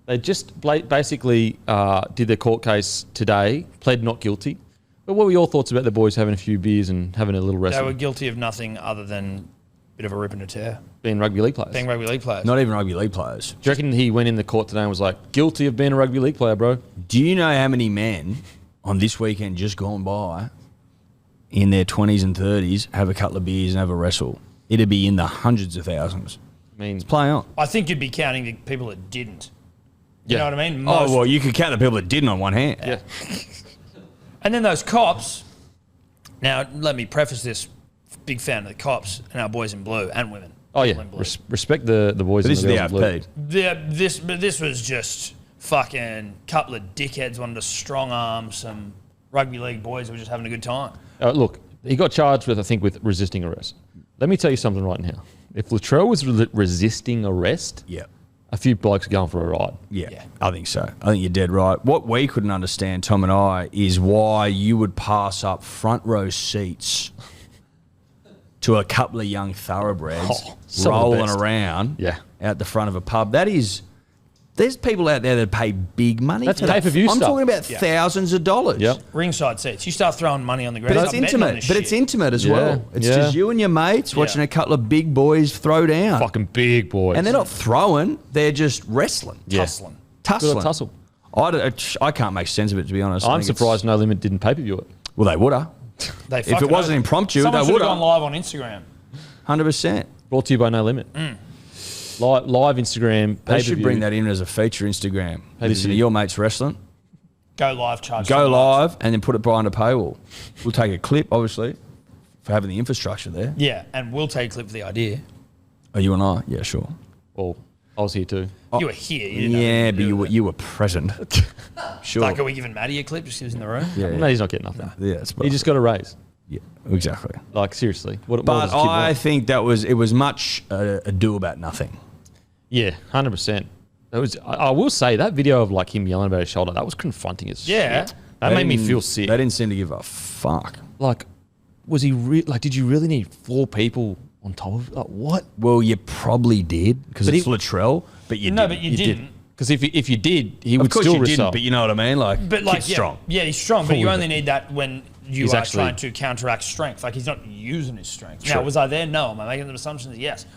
They just basically did their court case today, pled not guilty. But what were your thoughts about the boys having a few beers and having a little They wrestle? were guilty of nothing other than a bit of a rip and a tear. Being rugby league players. Being rugby league players. Not even rugby league players. Do you reckon he went in the court today and was like, guilty of being a rugby league player, bro? Do you know how many men on this weekend just gone by in their 20s and 30s have a couple of beers and have a wrestle? It'd be in the hundreds of thousands. I mean, Play on. I think you'd be counting the people that didn't. You Yeah. know what I mean? Oh, well, you could count the people that didn't on one hand. yeah. And then those cops. Now, let me preface this. Big fan of the cops and our boys in blue and women. Oh, yeah. People in blue. Respect the boys But and this is the the girls in blue. AFP. This was just fucking couple of dickheads wanted to strong arm some rugby league boys who were just having a good time. Look, he got charged with, I think, with resisting arrest. Let me tell you something right now. If Latrell was resisting arrest, Yeah. a few blokes are going for a ride. Yeah, Yeah. I think so. I think you're dead right. What we couldn't understand, Tom and I, is why you would pass up front row seats to a couple of young thoroughbreds some of the rolling best. around Yeah. out the front of a pub. That is, there's people out there that pay big money. That's for that. pay-per-view I'm stuff. talking about thousands of dollars. Yep. Ringside seats. You start throwing money on the ground. But it's start betting on intimate. this But it's shit. intimate as Yeah, well. It's yeah. just you and your mates watching Yeah. a couple of big boys throw down. Fucking big boys. And they're not throwing, they're just wrestling. Yeah. Tussling. Tussling. Good tussle. I can't make sense of it, to be honest. I I'm think it's- surprised No Limit didn't pay-per-view it. Well, they would have. They If fucking it wasn't own- impromptu, Someone they should would have have. gone live on Instagram. 100%. Brought to you by No Limit. Live Instagram. They should pay-per-view. bring that in as a feature Instagram. Listen to your mates wrestling. Go live, charge. Go live and then put it behind a paywall. We'll take a clip, obviously, for having the infrastructure there. Yeah, and we'll take a clip for the idea. Oh, you and I? Yeah, sure. Well, I was here too. You were here. You didn't Yeah, know but you were present. Sure. Like, are we giving Maddie a clip just 'cause he's in the room? yeah, No, he's not getting nothing. yeah, that's He just got a raise. yeah, exactly. Like, seriously. What But does a kid I want? think it was much ado about nothing. Yeah, 100%. I will say, that video of like him yelling about his shoulder, that was confronting as Yeah. shit. That made me feel sick. They didn't seem to give a fuck. Like, was he did you really need 4 people on top of like, what? Well, you probably did because But it's he- Latrell, but you No, didn't. but you didn't. Because if you did, he would Of course still you didn't, result. but you know what I mean? Like, But like, kid's yeah, strong. yeah, he's strong, but you Fully only fit. need that when you He's are actually- trying to counteract strength. Like, he's not using his strength. True. Now, was I there? No. Am I making the assumption that yes?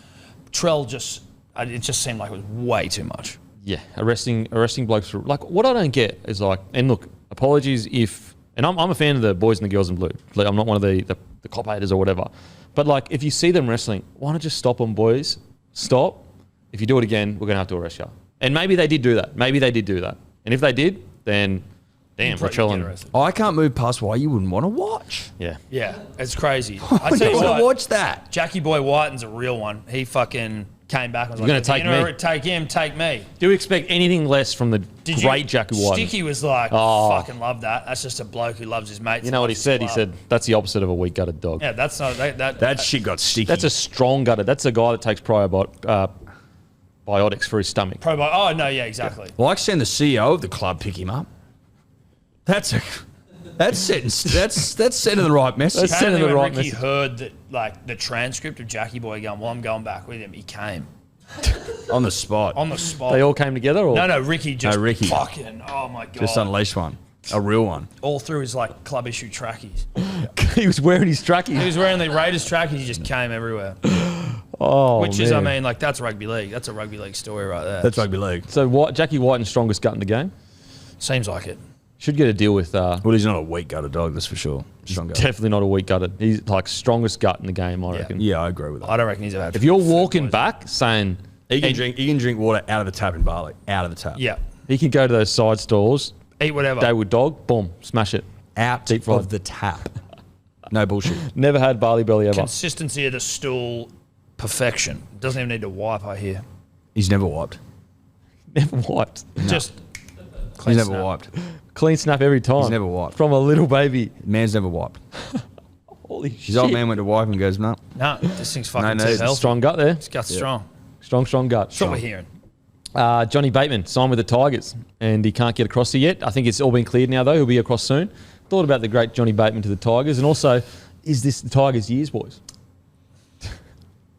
Trell it just seemed like it was way too much. Yeah, arresting blokes for like what I don't get is like, and look, apologies if, and I'm a fan of the boys and the girls in blue. Like, I'm not one of the cop haters or whatever, but like if you see them wrestling, why not just stop them, boys? Stop. If you do it again, we're gonna have to arrest you. And maybe they did do that. And if they did, then damn, Get Latrell and arrested. I can't move past why you wouldn't want to watch. yeah. Yeah, it's crazy. I I tell you want what, to watch that. Jackie Boy Whiten's a real one. He fucking came back and was You're like, gonna take me. Take him, take me. Do you expect anything less from the great Jackie White? Sticky was like, Oh. fucking love that. That's just a bloke who loves his mates. You know what he said? He said that's the opposite of a weak gutted dog. yeah, that's not That shit got sticky. That's a strong gutted. That's a guy that takes biotics for his stomach. Oh no, yeah, exactly. Well, I send the CEO of the club pick him up. That's sending the right message. That's sending Apparently the when right Ricky message. heard that, like the transcript of Jackie Boy going, "Well, I'm going back with him," he came On the spot. on the spot. They all came together, or no, Ricky just Ricky. fucking. Oh my god! Just unleashed one. A real one. all through his like club issue trackies. he was wearing his trackies. He was wearing the Raiders trackies. He just came everywhere. Oh, Which is, I man. mean, like that's rugby league. That's a rugby league story right there. That's rugby league. So what? Jackie Whiten's strongest gut in the game. Seems like it. Should get a deal with. Well, he's not a weak gutted dog, that's for sure. Strong gut. Definitely not a weak gutted. He's like strongest gut in the game, I reckon. Yeah, I agree with that. I don't reckon he's ever had. If you're food walking poisoning. back saying He can drink water out of the tap in Bali. Out of the tap. Yeah, he can go to those side stores, eat whatever. Dayward dog, boom, smash it. Out Deep fried. of the tap. No bullshit. Never had barley belly ever. Consistency of the stool, perfection. Doesn't even need to wipe. I hear. He's never wiped. Never wiped. Just He's clean never snap. wiped. Clean snap every time. He's never wiped. From a little baby. Man's never wiped. Holy His shit. old man went to wipe and goes, no. No, this thing's fucking No, too it's healthy. Strong gut there. This gut's strong. Strong gut. That's what we're hearing. Johnny Bateman signed with the Tigers and he can't get across there yet. I think it's all been cleared now, though. He'll be across soon. Thought about the great Johnny Bateman to the Tigers. And also, is this the Tigers' years, boys?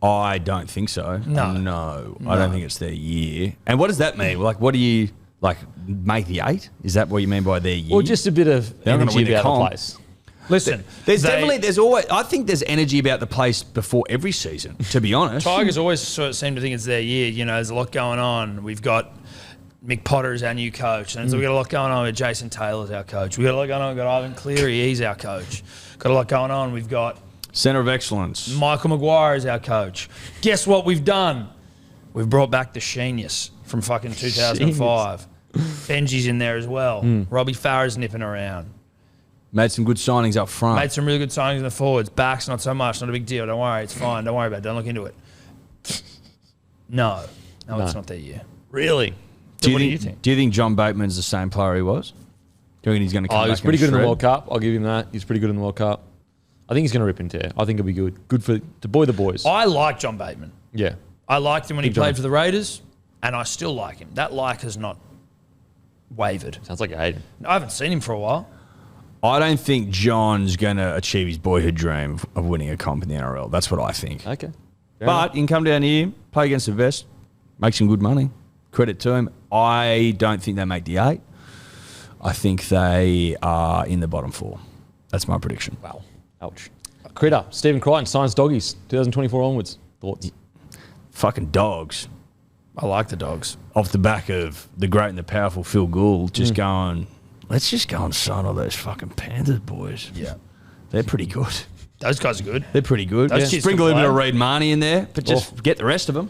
I don't think so. No. I don't think it's their year. And what does that mean? Like, what do you, like, make the 8? Is that what you mean by their year? Or just a bit of They're not gonna energy win the about the comp. place? Listen, there's always, I think there's energy about the place before every season, to be honest. Tigers always sort of seem to think it's their year. You know, there's a lot going on. We've got Mick Potter as our new coach, and so we've got a lot going on with Jason Taylor as our coach. We've got a lot going on. We've got Ivan Cleary, he's our coach. Got a lot going on. We've got Centre of excellence. Michael Maguire as our coach. Guess what we've done? We've brought back the Genius from fucking 2005. Benji's in there as well. Robbie Farah's nipping around. Made some good signings up front. Made some really good signings in the forwards. Backs, not so much. Not a big deal. Don't worry. It's fine. Don't worry about it. Don't look into it. No, it's not their year. Really? What do you think? Do you think John Bateman's the same player he was? Do you reckon he's going to come Oh, back he was pretty good in the shred? World Cup. I'll give him that. He's pretty good in the World Cup. I think he's going to rip and tear. I think it'll be good. Good for to buoy the boys. I like John Bateman. Yeah. I liked him when he Big John. played for the Raiders, and I still like him. That like has not wavered. Sounds like Aiden. I haven't seen him for a while. I don't think John's going to achieve his boyhood dream of winning a comp in the NRL. That's what I think. Okay. But you can come down here, play against the best, make some good money. Credit to him. I don't think they make the 8. I think they are in the bottom 4. That's my prediction. Wow. Ouch. Critter. Stephen Crichton signs doggies 2024 onwards. Thoughts? Fucking dogs. I like the Dogs. Off the back of the great and the powerful Phil Gould, just going, let's just go and sign all those fucking Panthers boys. Yeah. They're pretty good. Those guys are good. They're pretty good. Those kids Sprinkle a can bit of play. Reid Marnie in there, but just get the rest of them.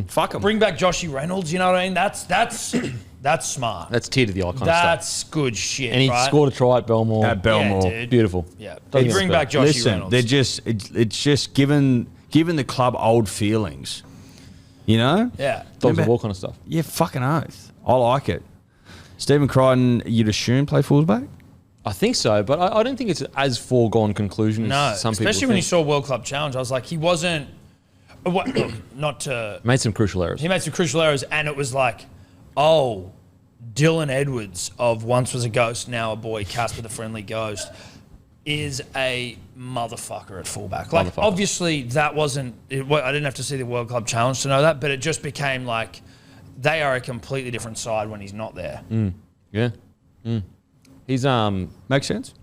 Fuck him. Bring back Joshy Reynolds. You know what I mean? That's smart. That's tear to the eye kind of That's stuff. good shit. And he right? scored a try at Belmore. At Belmore. Yeah, dude. Beautiful. Yeah. Doesn't Bring get back spelled. Joshy Listen, Reynolds. they're just it's just giving the club old feelings. You know? Yeah. Dogs of war kind of stuff. Yeah, fucking oath. I like it. Stephen Crichton, you'd assume play fullback? I think so, but I don't think it's as foregone conclusion No, as some people especially when you think. saw World Club Challenge. I was like, he wasn't. Look, not to. Made some crucial errors. He made some crucial errors, and it was like, oh, Dylan Edwards of Once Was a Ghost, Now a Boy, Casper the Friendly Ghost, is a motherfucker at fullback. Like, Motherfucker. obviously, that wasn't. I didn't have to see the World Club Challenge to know that, but it just became like they are a completely different side when he's not there. Yeah. He's Makes sense?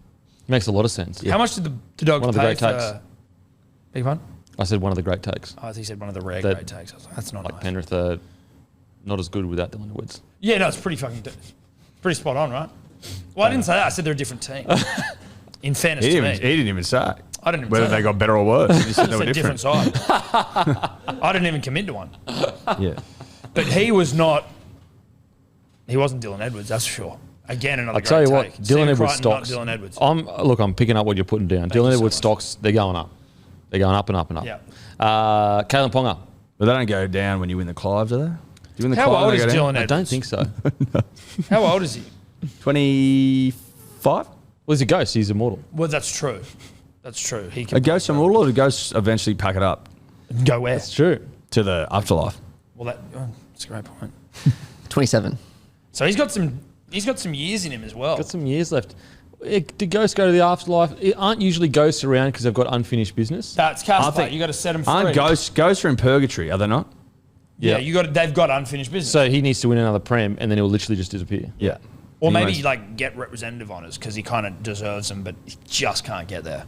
makes a lot of sense. How much did the Dogs One of the pay great for? takes. Big one. I said one of the great takes. Oh, I think he said one of the rare That- great takes. I was like, that's not Like nice. Penrith are not as good without Dylan Edwards. Yeah, no, it's pretty spot on, right? Well, I didn't say that. I said they're a different team. In fairness He to didn't, me. he didn't even say I didn't even whether say they that. got better or worse. He just said they were It's a different different. side. I didn't even commit to one. Yeah. But he wasn't Dylan Edwards, that's for sure. Again, another I'll tell you what, take. Dylan Stephen Edwards Crichton, not stocks. Dylan Edwards. I'm picking up what you're putting down. you Dylan so Edwards much. stocks, they're going up. They're going up and up and up. Yeah. Kalen Ponga. But they don't go down when you win the Clives, do they? Do you win the How Clive, old they is go down? Dylan I Edwards? don't think so. How old is he? 25? Well, he's a ghost. He's immortal. Well, that's true. That's true. He A can ghost immortal, or do ghosts eventually pack it up go where? It's true. to the afterlife? Well, that's a great point. 27. So he's got some years in him as well. Got some years left. Did ghosts go to the afterlife? Aren't usually ghosts around because they've got unfinished business? That's I Casper. think- You got to set him free. Aren't ghosts are in purgatory, are they not? Yeah, Yeah. they've got unfinished business. So he needs to win another prem and then he'll literally just disappear. Yeah. Or He maybe must- like get representative honours because he kind of deserves them, but he just can't get there.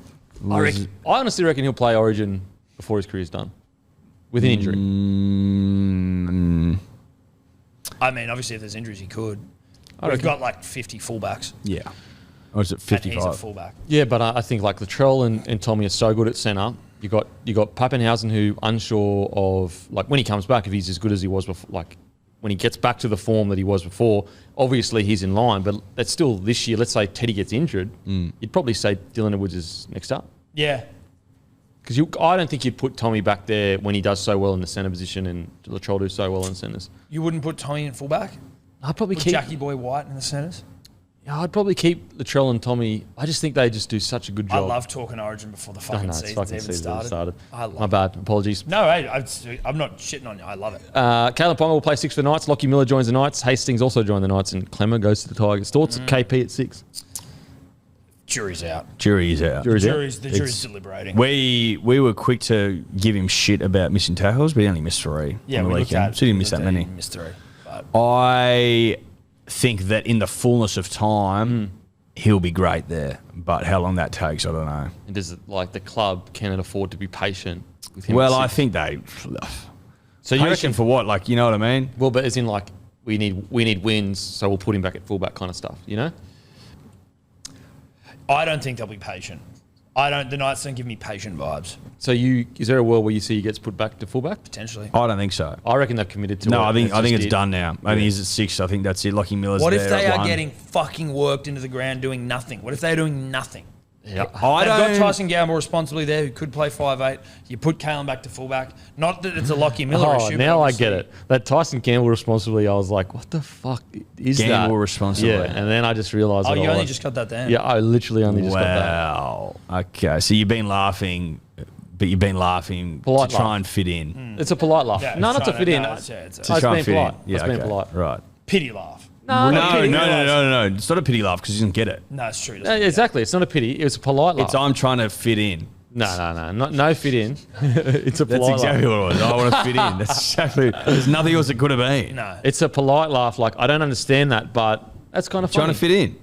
I honestly reckon he'll play Origin before his career's done. With an injury. I mean, obviously, if there's injuries, he could. I We've reckon. got like 50 fullbacks, Yeah. Or is it and he's a 55? fullback. Yeah, but I think like Latrell and Tommy are so good at centre. You got Pappenhausen, who unsure of like when he comes back, if he's as good as he was before, like when he gets back to the form that he was before. Obviously, he's in line, but that's still this year. Let's say Teddy gets injured, you'd probably say Dylan Edwards is next up Yeah, because I don't think you'd put Tommy back there when he does so well in the centre position and Latrell do so well in centres. you wouldn't put Tommy in fullback. I'd probably Put keep Jackie Boy White in the centres. Yeah, I'd probably keep Latrell and Tommy. I just think they just do such a good I job. love talking Origin before the I fucking know, it's season's fucking even season started. I love My it. bad. Apologies. No, hey, I'm not shitting on you. I love it. Kalen Ponga will play 6 for the Knights. Lockie Miller joins the Knights. Hastings also joined the Knights, and Clemmer goes to the Tigers. Thoughts? KP at 6. Jury's out. Jury is out. Jury's out. The jury's deliberating. We were quick to give him shit about missing tackles, but he only missed 3 Yeah, on the we looked weekend. at. So he didn't miss that many. Missed 3. But I think that in the fullness of time, he'll be great there. But how long that takes, I don't know. And does it, like the club cannot afford to be patient with him? Well, at I 6? think they. So you Patient reckon? for what? Like, you know what I mean? Well, but as in like we need wins, so we'll put him back at fullback kind of stuff. You know? I don't think they'll be patient. The Knights don't give me patient vibes, So is there a world where you see he gets put back to fullback? potentially. I don't think so. I reckon they've committed to it. No, I think just it's it. done now. I think he's at 6. I think that's it. Lockie Miller's What there if they at are 1. getting fucking worked into the ground doing nothing? What if they're doing nothing? Yeah. They've got Tyson Gamble responsibly there, who could play 5'8". You put Kalen back to fullback. Not that it's a Lockie Miller Oh, issue. now but I get obviously- it. That Tyson Campbell responsibly, I was like, what the fuck is that? Gamble responsibly. Yeah, and then I just realised. Oh, what you I only was. just got that down. Yeah, I literally only just got that. Wow. Okay, so you've been laughing, but you've been laughing Polite to try laugh. and fit in. It's a polite laugh. Yeah, no, it's not to trying fit to- in. no, It's it's a To try being and fit polite. in. Yeah, It's being okay. polite. Right. pity laugh. No, No, not no, pity. no. It's not a pity laugh because he doesn't get it. No, it's true. Yeah, exactly. It's not a pity. It's a polite laugh. It's I'm trying to fit in. No fit in. It's a That's polite exactly laugh. what it was. I want to fit in. That's exactly. There's nothing else it could have been. No. It's a polite laugh. Like, I don't understand that, but that's kind of funny. Trying to fit in.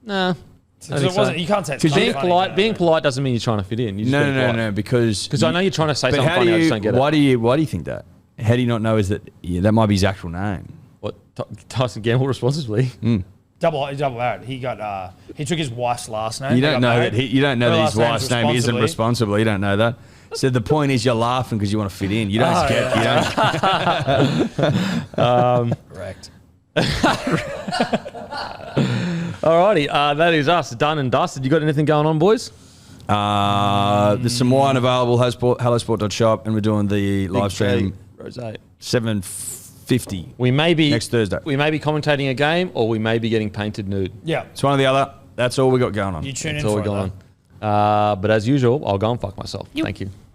Nah. Because it wasn't. You can't say it's Because funny, being you know. polite doesn't mean you're trying to fit in. You just No, being no, no, polite. no. Because I know you're trying to say But something how funny. do I just you? don't get Why it. do you think that? How do you not know? Is that that might be his actual name? What Tyson Gamble responsibly? Double out. He took his wife's last name. You They don't got know married. that you don't know Her that his last name's wife's name isn't responsible. You don't know that. Said the point is you're laughing because you want to fit in. You don't get. Correct. Alrighty, that is us done and dusted. You got anything going on, boys? There's some wine available. Hellosport.shop, and we're doing the live stream Rosé. 7:50. We may be next Thursday. We may be commentating a game, or we may be getting painted nude. Yeah. It's one or the other. That's all we got going on. You tune That's in all for we're it, going though. on. But as usual, I'll go and fuck myself. Thank you.